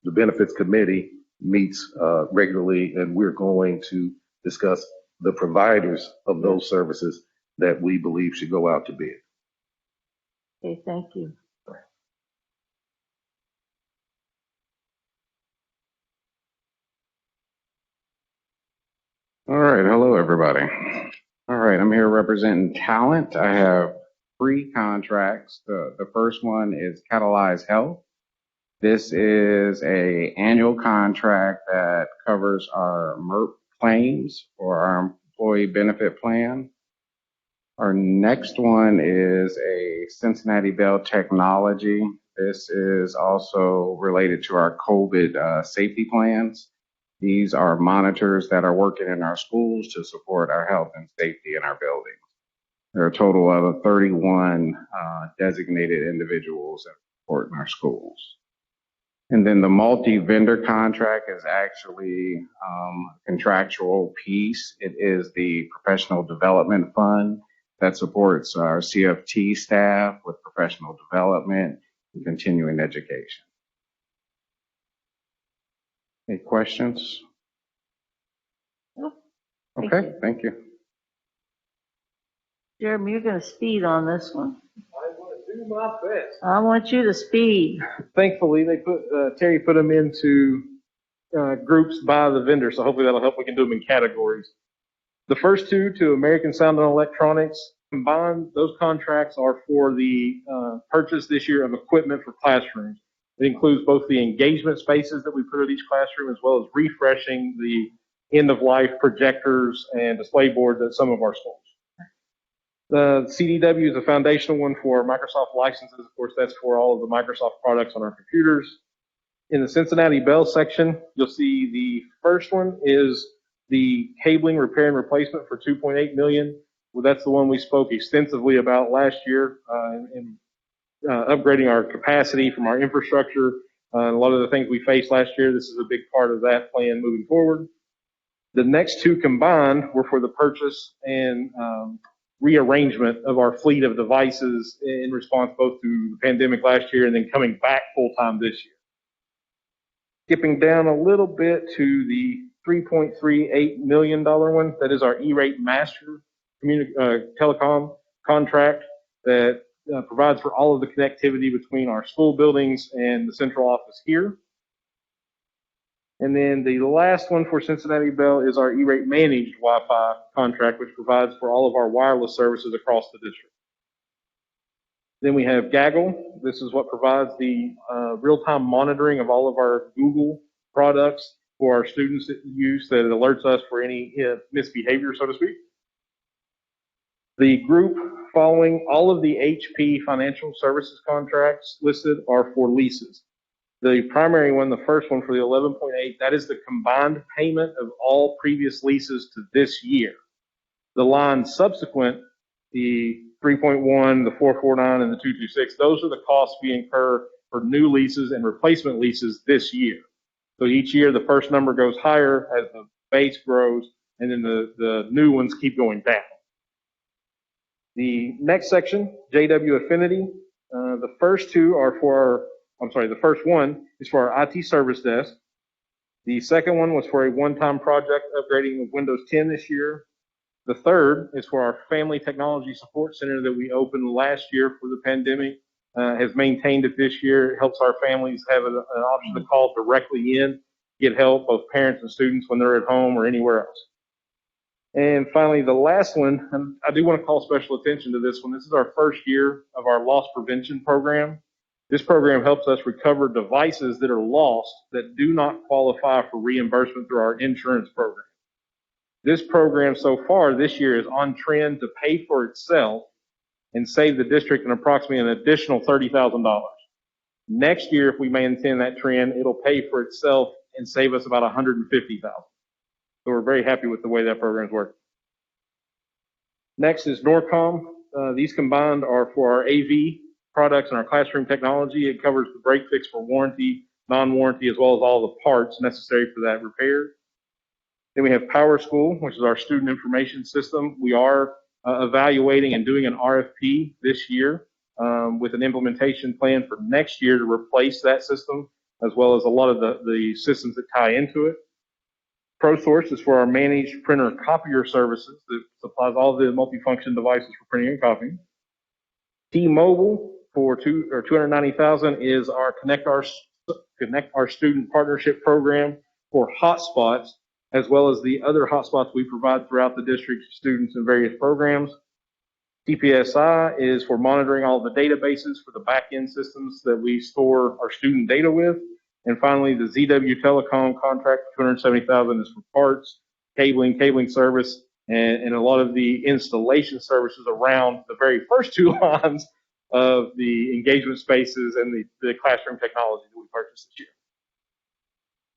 the benefits committee meets regularly, and we're going to discuss the providers of those services that we believe should go out to bid. Okay, thank you. All right, hello everybody. All right, I'm here representing talent. I have 3 contracts. The first one is Catalyze Health. This is a annual contract that covers our MERP claims for our employee benefit plan. Our next one is a Cincinnati Bell Technology. This is also related to our COVID safety plans. These are monitors that are working in our schools to support our health and safety in our buildings. There are a total of 31 designated individuals that support in our schools. And then the multi-vendor contract is actually a contractual piece. It is the professional development fund that supports our CFT staff with professional development and continuing education. Any questions? Okay, thank you. Jeremy, you're going to speed on this one. I want to do my best. I want you to speed. Thankfully, they Terry put them into groups by the vendor, so hopefully that'll help. We can do them in categories. The first 2 to American Sound and Electronics, combined, those contracts are for the purchase this year of equipment for classrooms. It includes both the engagement spaces that we put at each classroom, as well as refreshing the end-of-life projectors and display boards at some of our schools. The CDW is a foundational one for Microsoft licenses. Of course, that's for all of the Microsoft products on our computers. In the Cincinnati Bell section, you'll see the first one is the cabling repair and replacement for $2.8 million. Well, that's the one we spoke extensively about last year in upgrading our capacity from our infrastructure. And a lot of the things we faced last year, this is a big part of that plan moving forward. The next 2 combined were for the purchase and rearrangement of our fleet of devices in response both to the pandemic last year and then coming back full-time this year. Skipping down a little bit to the $3.38 million one, that is our E-rate master telecom contract that provides for all of the connectivity between our school buildings and the central office here. And then the last one for Cincinnati Bell is our E-rate managed Wi-Fi contract, which provides for all of our wireless services across the district. Then we have Gaggle. This is what provides the real-time monitoring of all of our Google products for our students' use that alerts us for any misbehavior, so to speak. The group following all of the HP financial services contracts listed are for leases. The primary one, the first one for the 11.8, that is the combined payment of all previous leases to this year. The line subsequent, the 3.1, the 449, and the 226, those are the costs we incur for new leases and replacement leases this year. So each year, the first number goes higher as the base grows, and then the new ones keep going down. The next section, JW Affinity, The first two are for the first one is for our IT service desk. The second one was for a one-time project upgrading of Windows 10 this year. The third is for our Family Technology Support Center that we opened last year for the pandemic. Has maintained it this year. It helps our families have an option to call directly in, get help, both parents and students when they're at home or anywhere else. And finally, the last one, and I do want to call special attention to this one. This is our first year of our loss prevention program. This program helps us recover devices that are lost that do not qualify for reimbursement through our insurance program. This program so far this year is on trend to pay for itself and save the district approximately an additional $30,000. Next year, if we maintain that trend, it'll pay for itself and save us about $150,000. So we're very happy with the way that program's working. Next is Norcom. These combined are for our AV products and our classroom technology. It covers the break fix for warranty, non-warranty, as well as all the parts necessary for that repair. Then we have Power School, which is our student information system. We are evaluating and doing an RFP this year with an implementation plan for next year to replace that system, as well as a lot of the systems that tie into it. ProSource is for our managed printer copier services that supplies all the multifunction devices for printing and copying. T-Mobile for $290,000 is our Connect Our Student Partnership Program for hotspots, as well as the other hotspots we provide throughout the district to students in various programs. CPSI is for monitoring all the databases for the back-end systems that we store our student data with. And finally, the ZW Telecom contract, $270,000 is for parts, cabling service, and a lot of the installation services around the very first two lines of the engagement spaces and the classroom technology that we purchased this year.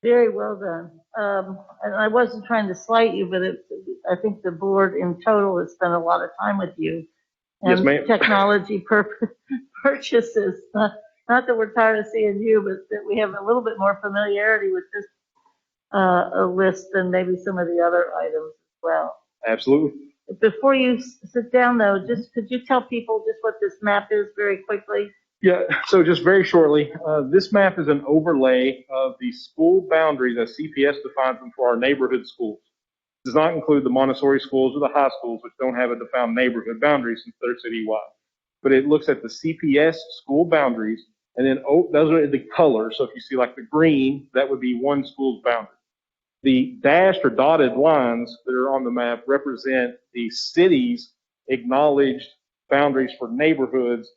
Very well done. And I wasn't trying to slight you, but I think the board in total has spent a lot of time with you. And yes, ma'am. Technology purchases. Not that we're tired of seeing you, but that we have a little bit more familiarity with this list than maybe some of the other items as well. Absolutely. Before you sit down, though, just could you tell people just what this map is very quickly? Yeah, so just very shortly, this map is an overlay of the school boundaries as CPS defines them for our neighborhood schools. It does not include the Montessori schools or the high schools, which don't have a defined neighborhood boundary since they're citywide. But it looks at the CPS school boundaries, and then those are the colors. So if you see like the green, that would be one school's boundary. The dashed or dotted lines that are on the map represent the city's acknowledged boundaries for neighborhoods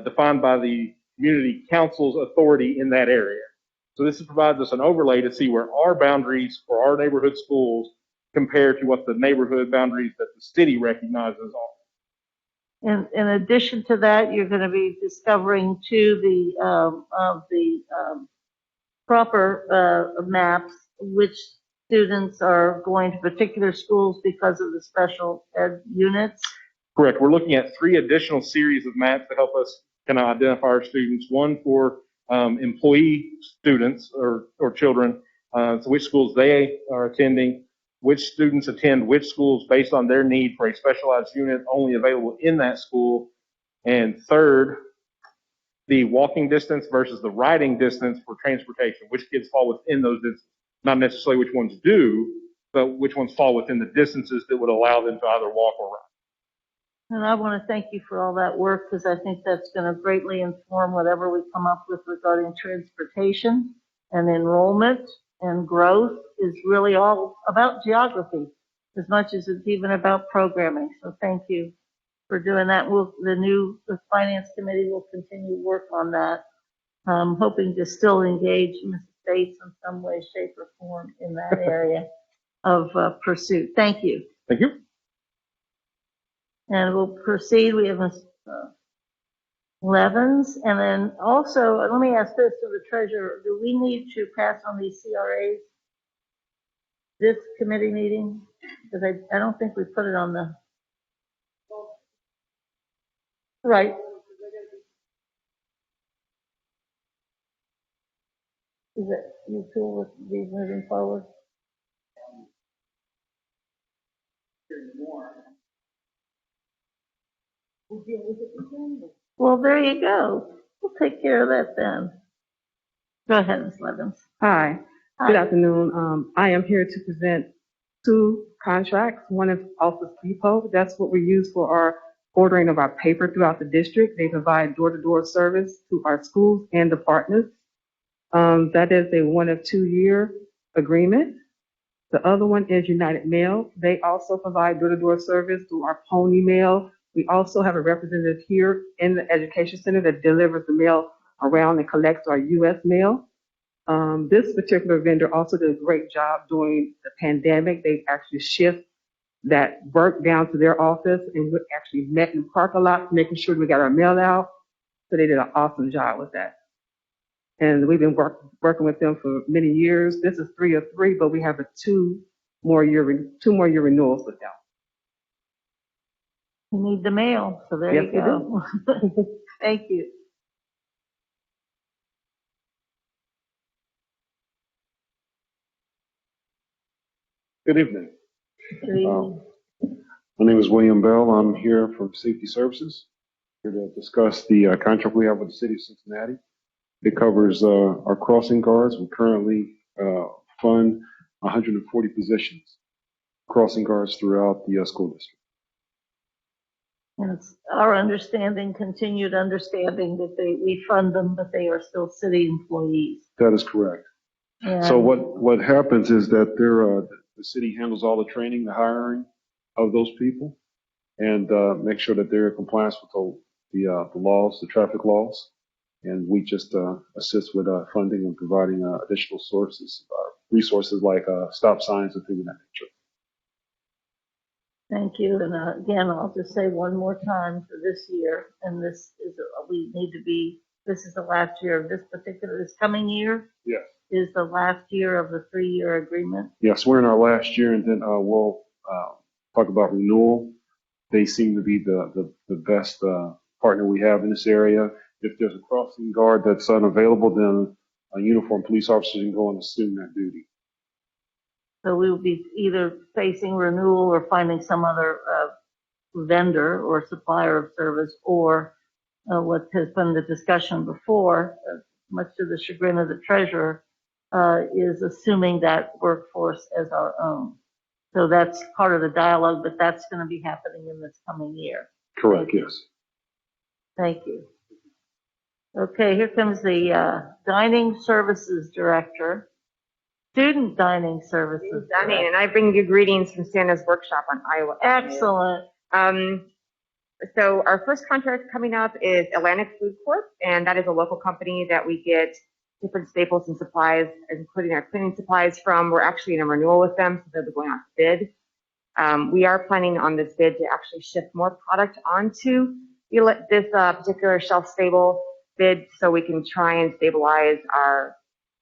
defined by the community council's authority in that area. So this provides us an overlay to see where our boundaries for our neighborhood schools compare to what the neighborhood boundaries that the city recognizes are. And in addition to that, you're going to be discovering too the proper maps, which students are going to particular schools because of the special ed units. Correct. We're looking at 3 additional series of maps to help us kind of identify our students. One for employee students or children, so which schools they are attending, which students attend which schools based on their need for a specialized unit only available in that school. And third, the walking distance versus the riding distance for transportation, which kids fall within those distances. Not necessarily which ones do, but which ones fall within the distances that would allow them to either walk or ride. And I want to thank you for all that work because I think that's going to greatly inform whatever we come up with regarding transportation and enrollment and growth is really all about geography as much as it's even about programming. So thank you for doing that. The finance committee will continue to work on that, hoping to still engage Mrs. Bates in some way, shape, or form in that area of pursuit. Thank you. Thank you. And we'll proceed. We have Levens. And then also, let me ask this to the treasurer. Do we need to pass on these CRAs this committee meeting? Because I don't think we put it on the... Right. Is it you cool with these moving forward? We'll deal with it again. Well, there you go. We'll take care of that then. Go ahead, Ms. Levins. Hi, good afternoon. I am here to present two contracts. One is Office Depot. That's what we use for our ordering of our paper throughout the district. They provide door-to-door service to our schools and departments. That is a 1 of 2 year agreement. The other one is United Mail. They also provide door-to-door service through our Pony Mail. We also have a representative here in the education center that delivers the mail around and collects our US mail. This particular vendor also did a great job during the pandemic. They actually shift that work down to their office, and we actually met in the parking lot, making sure we got our mail out. So they did an awesome job with that. And we've been working with them for many years. This is 3 of 3, but we have a 2 more year renewals with them. You need the mail, so there Yes, you we go. Thank you. Good evening. Good evening. My name is William Bell. I'm here from Safety Services, here to discuss the contract we have with the City of Cincinnati. It covers our crossing guards. We currently fund 140 positions, crossing guards throughout the school district. And it's our understanding, continued understanding that we fund them, but they are still city employees. That is correct. And So what happens is that the city handles all the training, the hiring of those people, and make sure that they're in compliance with the laws, the traffic laws. And we just assist with funding and providing additional resources like stop signs and things of that nature. Thank you. And again, I'll just say one more time for this year, and this is the last year of this coming year. Yes. Is the last year of the 3-year agreement. Yes, we're in our last year, and then we'll talk about renewal. They seem to be the best partner we have in this area. If there's a crossing guard that's unavailable, then a uniformed police officer can go and assume that duty. So we will be either facing renewal or finding some other vendor or supplier of service, or what has been the discussion before, much to the chagrin of the treasurer, is assuming that workforce as our own. So that's part of the dialogue, but that's going to be happening in this coming year. Correct, yes. Thank you. Okay, here comes the dining services director. Student dining services. Dining, and I bring you greetings from Santa's Workshop on Iowa Avenue. Excellent. So our first contract coming up is Atlantic Food Corp, and that is a local company that we get different staples and supplies, including our cleaning supplies from. We're actually in a renewal with them, so they'll be going out to bid. We are planning on this bid to actually shift more product onto this particular shelf-stable bid, so we can try and stabilize our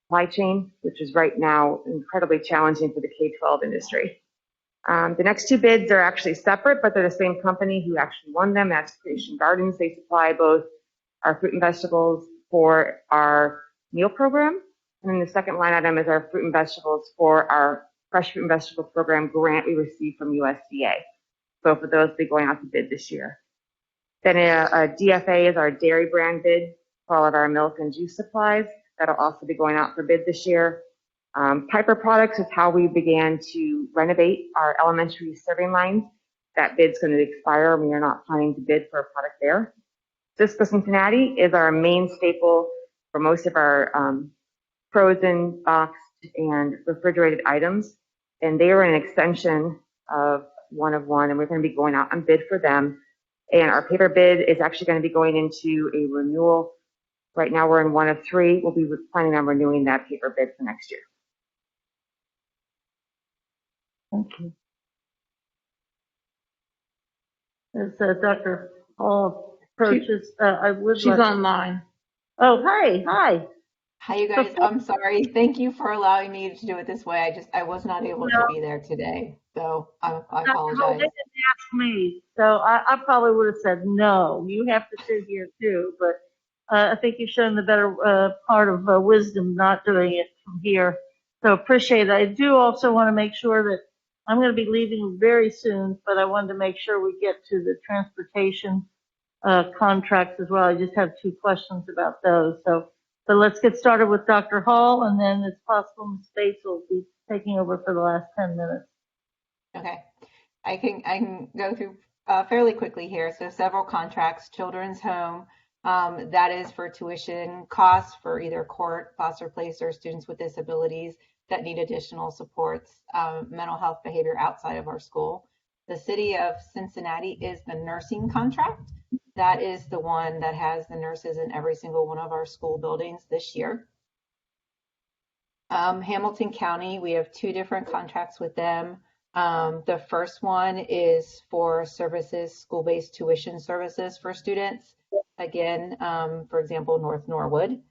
supply chain, which is right now incredibly challenging for the K-12 industry. The next 2 bids are actually separate, but they're the same company who actually won them. That's Creation Gardens. They supply both our fruit and vegetables for our meal program, and then the second line item is our fruit and vegetables for our fresh fruit and vegetable program grant we received from USDA. Both of those will be going out to bid this year. Then a DFA is our dairy brand bid for all of our milk and juice supplies. That'll also be going out for bid this year. Piper Products is how we began to renovate our elementary serving lines. That bid's going to expire, and we are not planning to bid for a product there. Cisco Cincinnati is our main staple for most of our frozen, boxed, and refrigerated items. And they are an extension of 1 of 1, and we're going to be going out on bid for them. And our paper bid is actually going to be going into a renewal. Right now we're in 1 of 3. We'll be planning on renewing that paper bid for next year. Thank you. As Dr. Hall approaches, I would She's online. Oh, hi. Hi, you guys. I'm sorry. Thank you for allowing me to do it this way. I was not able to be there today, so I apologize. They didn't ask me, so I probably would have said no. You have to sit here too, but I think you've shown the better part of wisdom not doing it from here. So appreciate it. I do also want to make sure that I'm going to be leaving very soon, but I wanted to make sure we get to the transportation contracts as well. I just have two questions about those. So, but let's get started with Dr. Hall, and then it's possible Ms. Bates will be taking over for the last 10 minutes. Okay, I can go through fairly quickly here. So several contracts, Children's Home, that is for tuition costs for either court, foster place, or students with disabilities that need additional supports, mental health behavior outside of our school. The City of Cincinnati is the nursing contract. That is the one that has the nurses in every single one of our school buildings this year. Hamilton County, we have two different contracts with them. The first one is for services, school-based tuition services for students. Again, for example, North Norwood.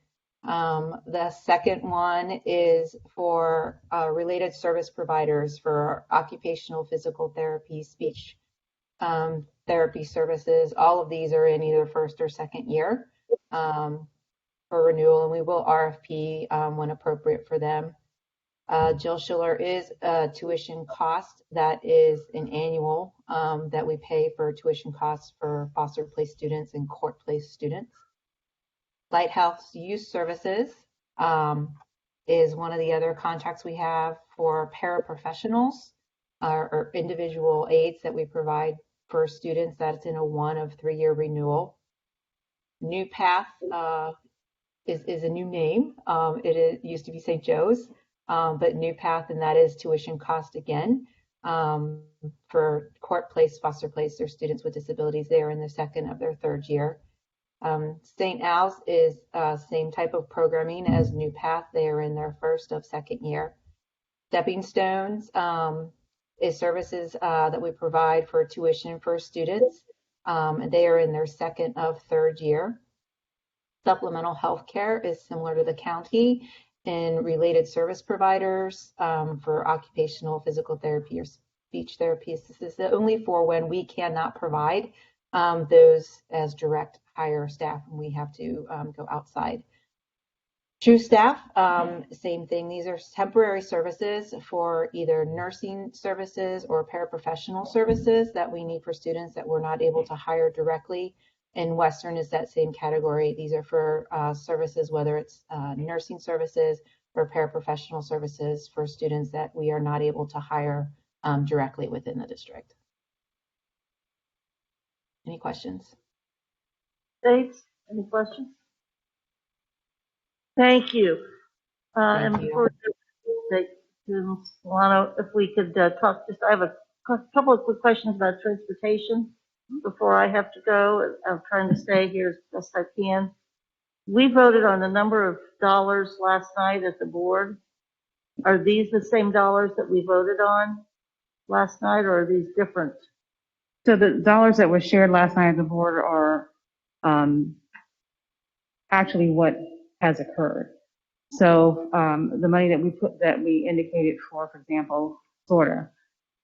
The second one is for related service providers for occupational physical therapy, speech therapy services. All of these are in either first or second year for renewal, and we will RFP when appropriate for them. Jill Schiller is a tuition cost that is an annual that we pay for tuition costs for foster place students and court place students. Lighthouse Youth Services is one of the other contracts we have for paraprofessionals or individual aides that we provide for students. That's in a 1 of 3 year renewal. New Path is a new name. It used to be St. Joe's, but New Path, and that is tuition cost again for court place, foster place, or students with disabilities. They are in the 2nd of their 3rd year. St. Al's is same type of programming as New Path. They are in their 1st of 2nd year. Stepping Stones is services that we provide for tuition for students. They are in their 2nd of 3rd year. Supplemental health care is similar to the county and related service providers for occupational physical therapy or speech therapy. This is only for when we cannot provide those as direct hire staff and we have to go outside. True Staff, same thing. These are temporary services for either nursing services or paraprofessional services that we need for students that we're not able to hire directly. And Western is that same category. These are for services, whether it's nursing services or paraprofessional services for students that we are not able to hire directly within the district. Any questions? Bates, any questions? Thank you. Thank and you. before Solano, if we could talk, just I have a couple of quick questions about transportation before I have to go. I'm trying to stay here as best I can. We voted on a number of dollars last night at the board. Are these the same dollars that we voted on last night, or are these different? So the dollars that were shared last night at the board are actually what has occurred. So the money that we indicated for example, Florida,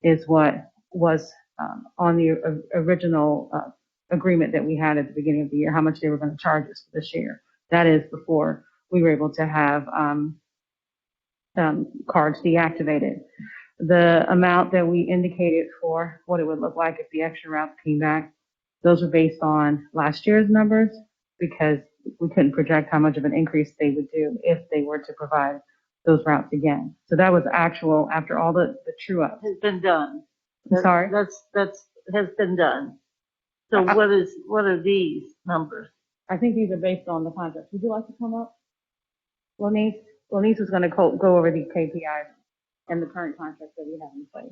is what was on the original agreement that we had at the beginning of the year, how much they were going to charge us for this year. That is before we were able to have cards deactivated. The amount that we indicated for what it would look like if the extra routes came back, those were based on last year's numbers because we couldn't project how much of an increase they would do if they were to provide those routes again. So that was actual after all the true up. Has been done. Sorry? That's has been done. So what are these numbers? I think these are based on the contract. Would you like to come up? Lanice was going to go over the KPIs and the current contract that we have in place.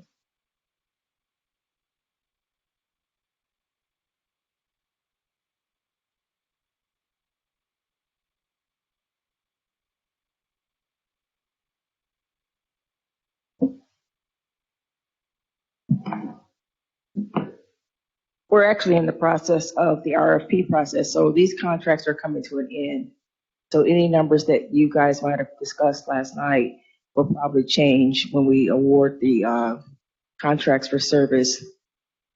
We're actually in the process of the RFP process, so these contracts are coming to an end. So any numbers that you guys might have discussed last night will probably change when we award the contracts for service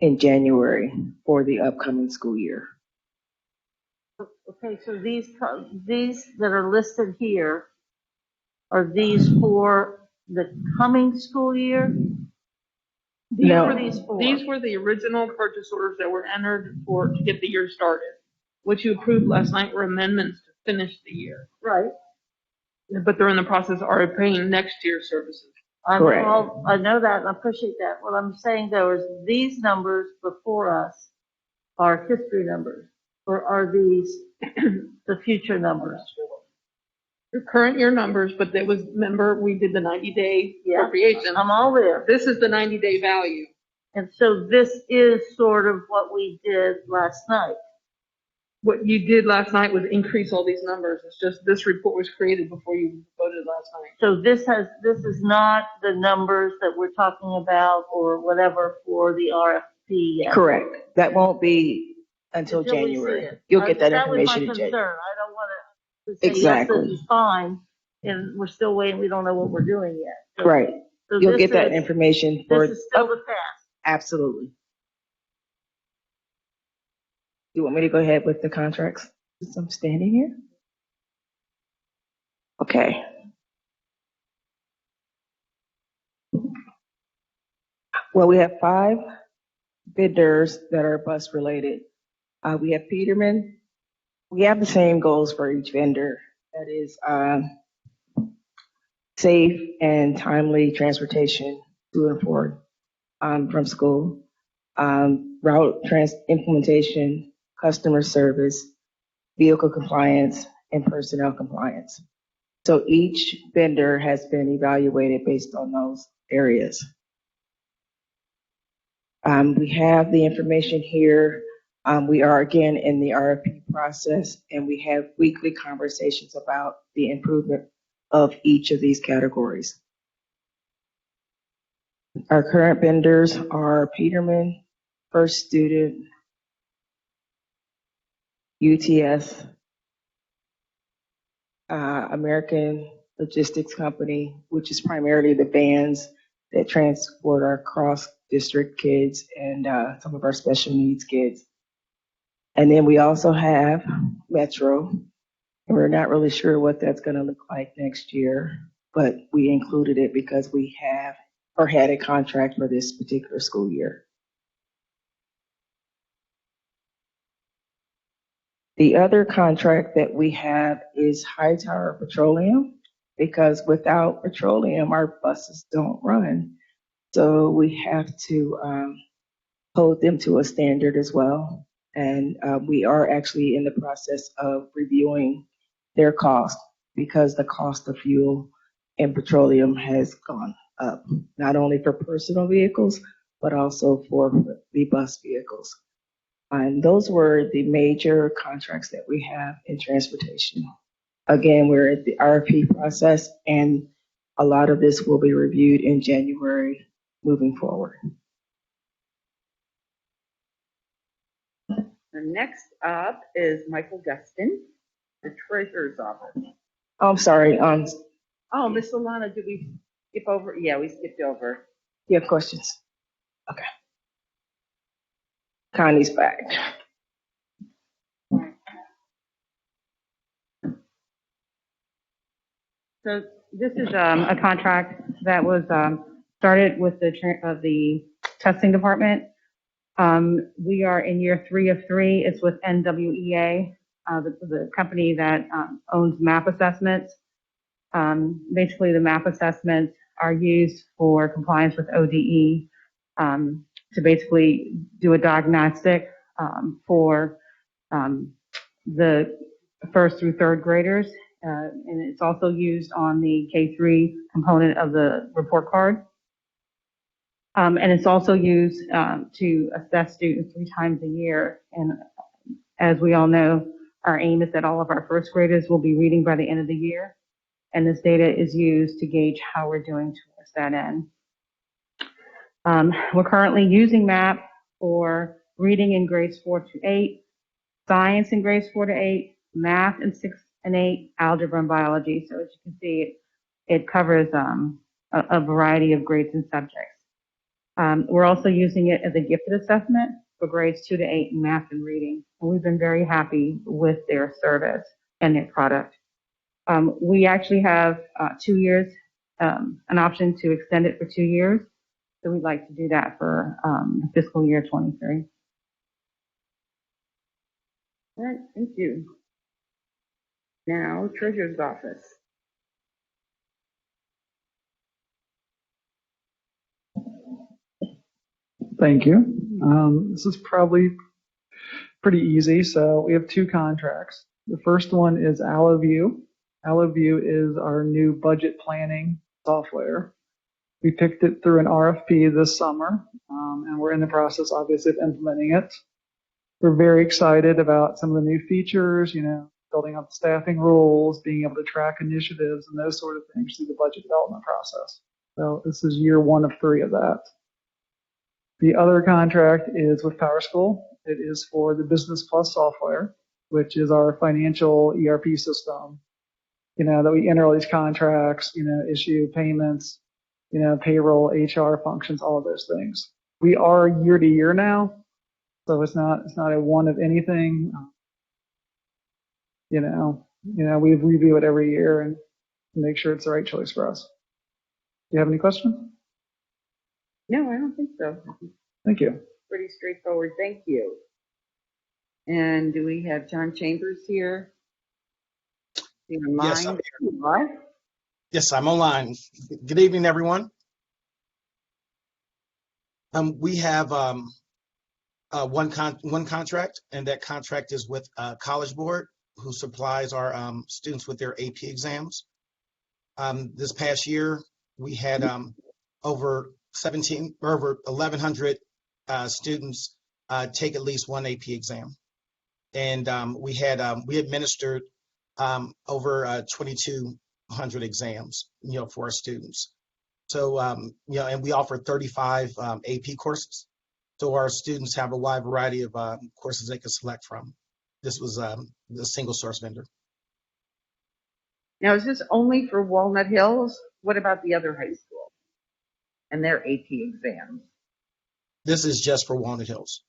in January for the upcoming school year. Okay, so these that are listed here, are these for the coming school year? These No. were these were the original purchase orders that were entered to get the year started. What you approved last night were amendments to finish the year. Right. But they're in the process of paying next year's services. Correct. I know that and I appreciate that. What I'm saying though is these numbers before us are history numbers, or are these the future numbers? Your current year numbers, but that was, remember, we did the 90-day appropriation. I'm all there. This is the 90-day value. And so this is sort of what we did last night. What you did last night was increase all these numbers. It's just this report was created before you voted last night. So this is not the numbers that we're talking about or whatever for the RFP yet. Correct. That won't be until Until we see January. it. You'll get that That was my information in concern. January. I don't want to say, yes, Exactly. this is fine, and we're still waiting, we don't know what we're doing yet. So- Right. so You'll this get that is- information for. This is still the past. Absolutely. You want me to go ahead with the contracts since I'm standing here? Okay. Well, we have 5 bidders that are bus related. We have Peterman. We have the same goals for each vendor. That is safe and timely transportation to and from school. Route implementation, customer service, vehicle compliance, and personnel compliance. So each vendor has been evaluated based on those areas. We have the information here. We are again in the RFP process, and we have weekly conversations about the improvement of each of these categories. Our current vendors are Peterman, First Student, UTS, American Logistics Company, which is primarily the vans that transport our cross-district kids and some of our special needs kids. And then we also have Metro, and we're not really sure what that's going to look like next year, but we included it because we have or had a contract for this particular school year. The other contract that we have is Hightower Petroleum, because without petroleum, our buses don't run. So we have to hold them to a standard as well. And we are actually in the process of reviewing their cost because the cost of fuel and petroleum has gone up, not only for personal vehicles, but also for the bus vehicles. And those were the major contracts that we have in transportation. Again, we're at the RFP process, and a lot of this will be reviewed in January moving forward. The next up is Michael Gustin, the treasurer's office. Oh, I'm sorry. Oh, Miss Alana, did we skip over? Yeah, we skipped over. You have questions? Okay. Connie's back. So this is a contract that was started with the testing department. We are in year 3 of 3. It's with NWEA, the company that owns map assessments. Basically, the map assessments are used for compliance with ODE to basically do a diagnostic for the 1st through 3rd graders. And it's also used on the K-3 component of the report card. And it's also used to assess students 3 times a year. And as we all know, our aim is that all of our 1st graders will be reading by the end of the year. And this data is used to gauge how we're doing towards that end. We're currently using MAP for reading in grades 4 to 8, science in grades 4 to 8, math in 6 and 8, algebra and biology. So as you can see, it covers a variety of grades and subjects. We're also using it as a gifted assessment for grades 2 to 8 in math and reading. And we've been very happy with their service and their product. We actually have 2 years, an option to extend it for 2 years. So we'd like to do that for fiscal year 23. All right, thank you. Now, Treasurer's Office. Thank you. This is probably pretty easy. So we have two contracts. The first one is AlloView. AlloView is our new budget planning software. We picked it through an RFP this summer, and we're in the process, obviously, of implementing it. We're very excited about some of the new features, building up staffing rules, being able to track initiatives and those sort of things through the budget development process. So this is year 1 of 3 of that. The other contract is with PowerSchool. It is for the Business Plus software, which is our financial ERP system, that we enter all these contracts, issue payments, payroll, HR functions, all of those things. We are year to year now, so it's not a one of anything. We review it every year and make sure it's the right choice for us. Do you have any questions? No, I don't think so. Thank you. Pretty straightforward. Thank you. And do we have John Chambers here? Yes, I'm What? Yes, I'm online. Good evening, everyone. We have one contract, and that contract is with College Board, who supplies our students with their AP exams. This past year, we had over 1,100 students take at least one AP exam, and we administered over 2,200 exams, for our students. So, and we offer 35 AP courses. So our students have a wide variety of courses they can select from. This was the single source vendor. Now, is this only for Walnut Hills? What about the other high school and their AP exams? This is just for Walnut Hills.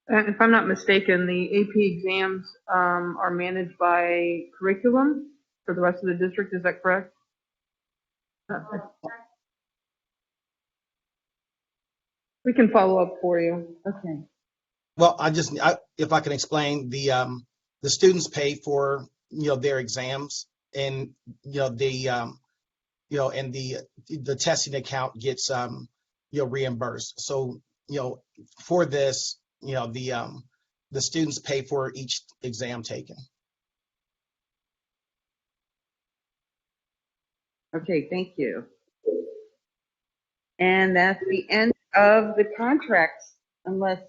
If I'm not mistaken, the AP exams are managed by curriculum for the rest of the district. Is that correct? We can follow up for you. Okay. Well, if I can explain, the students pay for their exams, and the testing account gets reimbursed. So for this, the students pay for each exam taken. Okay, thank you. And that's the end of the contracts, unless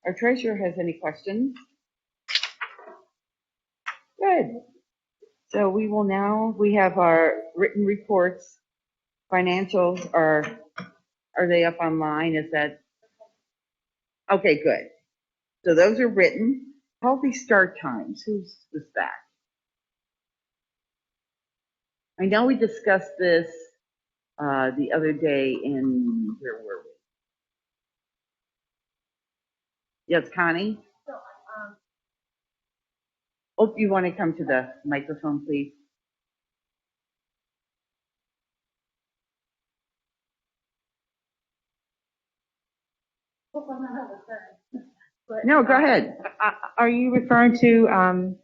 our treasurer has any questions. Good. So we have our written reports. Financials are they up online? Is that? Okay, good. So those are written. Healthy start times. Who's that? I know we discussed this the other day where were we? Yes, Connie? Oh, you want to come to the microphone, please? No, go ahead. Are you referring to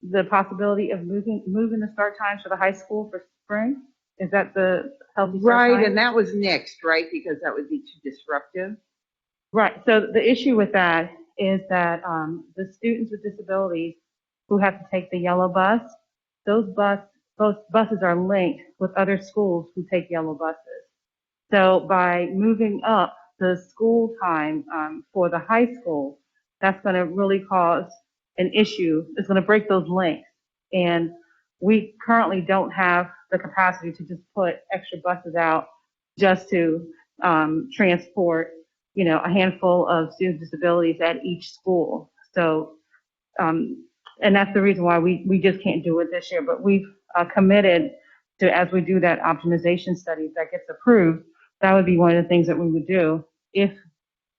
the possibility of moving the start times for the high school for spring? Is that the healthy start Right, time? and that was next, right? Because that would be too disruptive. Right. So the issue with that is that the students with disabilities who have to take the yellow bus, those buses are linked with other schools who take yellow buses. So by moving up the school time for the high school, that's going to really cause an issue. It's going to break those links. And we currently don't have the capacity to just put extra buses out just to transport, a handful of students with disabilities at each school. So, and that's the reason why we just can't do it this year. But we've committed to, as we do that optimization study, if that gets approved, that would be one of the things that we would do. If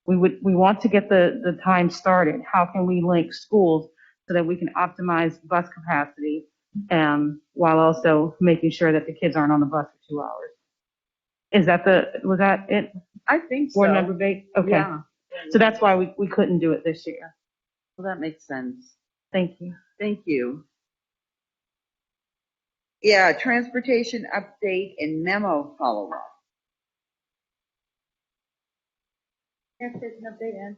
we want to get the time started, how can we link schools so that we can optimize bus capacity while also making sure that the kids aren't on the bus for 2 hours. Was that it? I think so. Board member Bates? Okay. Yeah. So that's why we couldn't do it this year. Well, that makes sense. Thank you. Thank you. Yeah, transportation update and memo follow-up. Transportation update and.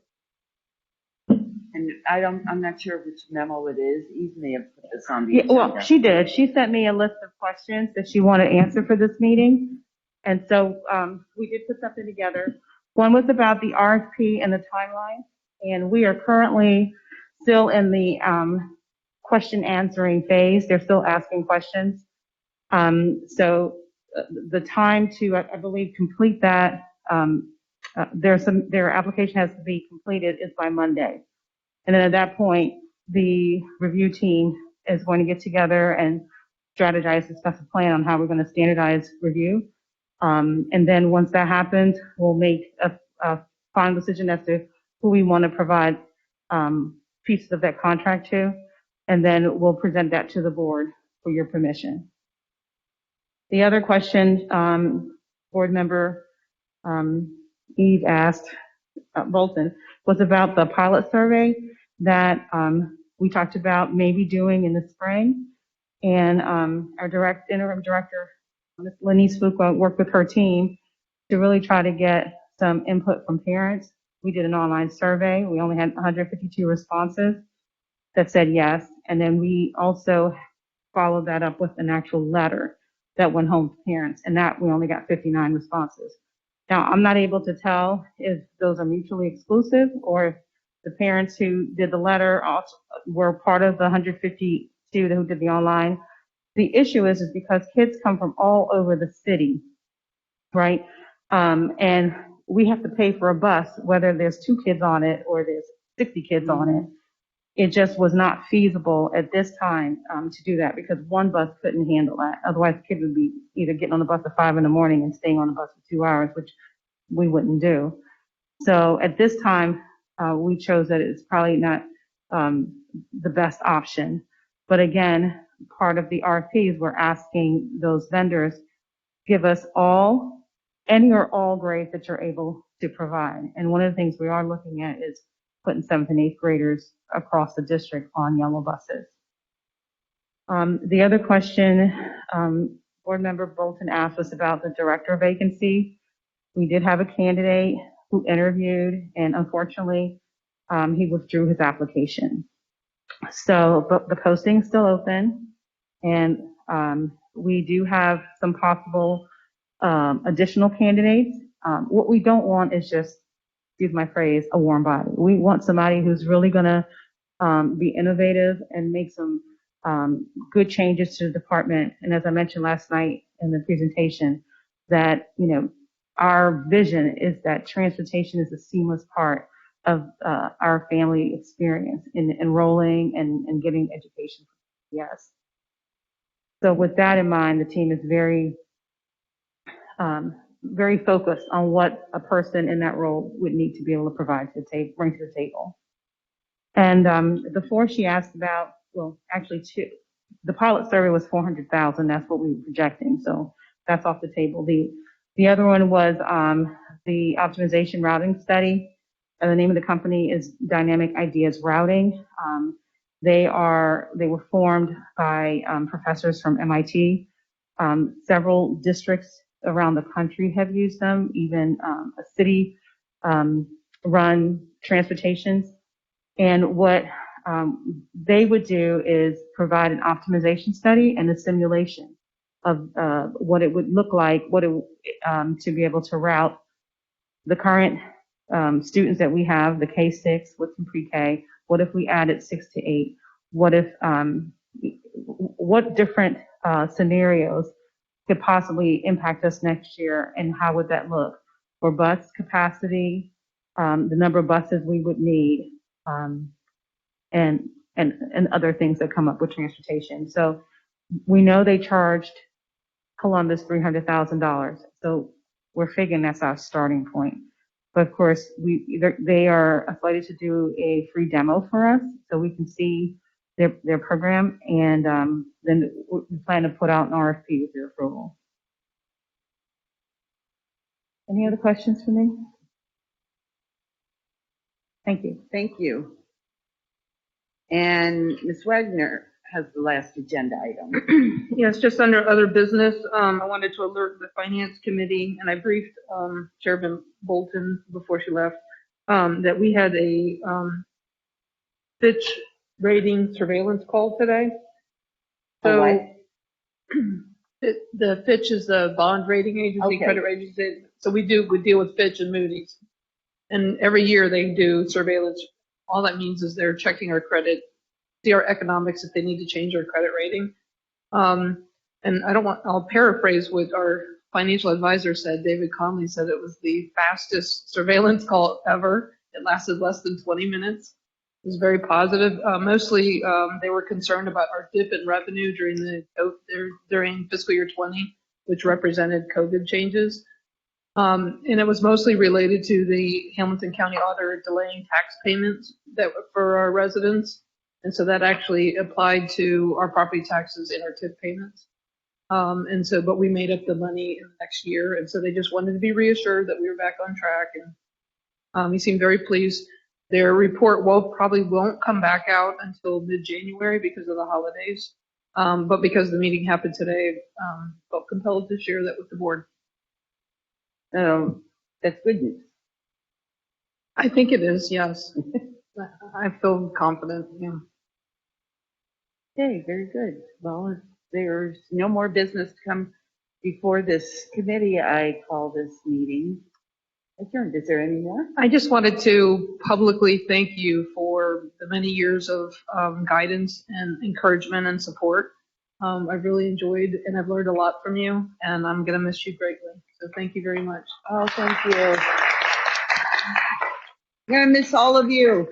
And I'm not sure which memo it is. Eve may have put this on the Yeah, agenda. well, she did. She sent me a list of questions that she wanted to answer for this meeting. And so we did put something together. One was about the RFP and the timeline. And we are currently still in the question answering phase. They're still asking questions. So the time to, I believe, complete that, their application has to be completed is by Monday. And then at that point, the review team is going to get together and strategize, discuss a plan on how we're going to standardize review. And then once that happens, we'll make a final decision as to who we want to provide pieces of that contract to. And then we'll present that to the board for your permission. The other question, board member Eve asked, Bolton, was about the pilot survey that we talked about maybe doing in the spring. And our interim director, Ms. Lenise Fuqua, worked with her team to really try to get some input from parents. We did an online survey. We only had 152 responses that said yes. And then we also followed that up with an actual letter that went home to parents, and that we only got 59 responses. Now, I'm not able to tell if those are mutually exclusive or if the parents who did the letter also were part of the 152 who did the online. The issue is because kids come from all over the city, right? And we have to pay for a bus, whether there's 2 kids on it or there's 60 kids on it. It just was not feasible at this time to do that because one bus couldn't handle that. Otherwise, the kid would be either getting on the bus at 5 in the morning and staying on the bus for 2 hours, which we wouldn't do. So at this time, we chose that it's probably not the best option. But again, part of the RFPs, we're asking those vendors, give us any or all grades that you're able to provide. And one of the things we are looking at is putting 7th and 8th graders across the district on yellow buses. The other question board member Bolton asked was about the director vacancy. We did have a candidate who interviewed, and unfortunately, he withdrew his application. So, but the posting is still open, and we do have some possible additional candidates. What we don't want is just, excuse my phrase, a warm body. We want somebody who's really going to be innovative and make some good changes to the department. And as I mentioned last night in the presentation, that, our vision is that transportation is a seamless part of our family experience in enrolling and getting education. Yes. So with that in mind, the team is very focused on what a person in that role would need to be able to provide to the table, bring to the table. And the 4 she asked about, well, actually 2. The pilot survey was 400,000. That's what we were projecting. So that's off the table. The other one was the optimization routing study. The name of the company is Dynamic Ideas Routing. They were formed by professors from MIT. Several districts around the country have used them, even a city run transportations. And what they would do is provide an optimization study and a simulation of what it would look like, to be able to route the current students that we have, the K-6 with some pre-K. What if we added 6 to 8? What different scenarios could possibly impact us next year, and how would that look for bus capacity, the number of buses we would need, and other things that come up with transportation. So we know they charged Columbus $300,000. So we're figuring that's our starting point. But of course, they are slated to do a free demo for us so we can see their program, and then we plan to put out an RFP with your approval. Any other questions for me? Thank you. Thank you. And Ms. Wagner has the last agenda item. Yes, just under other business, I wanted to alert the finance committee, and I briefed Chairman Bolton before she left, that we had a Fitch rating surveillance call today. So the Fitch is the bond rating agency, Okay. credit rating agency. So we deal with Fitch and Moody's. And every year they do surveillance. All that means is they're checking our credit, see our economics if they need to change our credit rating. And I'll paraphrase what our financial advisor said. David Conley said it was the fastest surveillance call ever. It lasted less than 20 minutes. It was very positive. Mostly they were concerned about our dip in revenue during fiscal year 20, which represented COVID changes. And it was mostly related to the Hamilton County auditor delaying tax payments that were for our residents. And so that actually applied to our property taxes and our TIF payments. But we made up the money in the next year. And so they just wanted to be reassured that we were back on track. And he seemed very pleased. Their report probably won't come back out until mid-January because of the holidays. But because the meeting happened today, felt compelled to share that with the board. That's good news. I think it is, yes. I feel confident, yeah. Okay, very good. Well, if there's no more business to come before this committee, I call this meeting adjourned. Is there any more? I just wanted to publicly thank you for the many years of guidance and encouragement and support. I've really enjoyed and I've learned a lot from you, and I'm going to miss you greatly. So thank you very much. Oh, thank you. I'm going to miss all of you.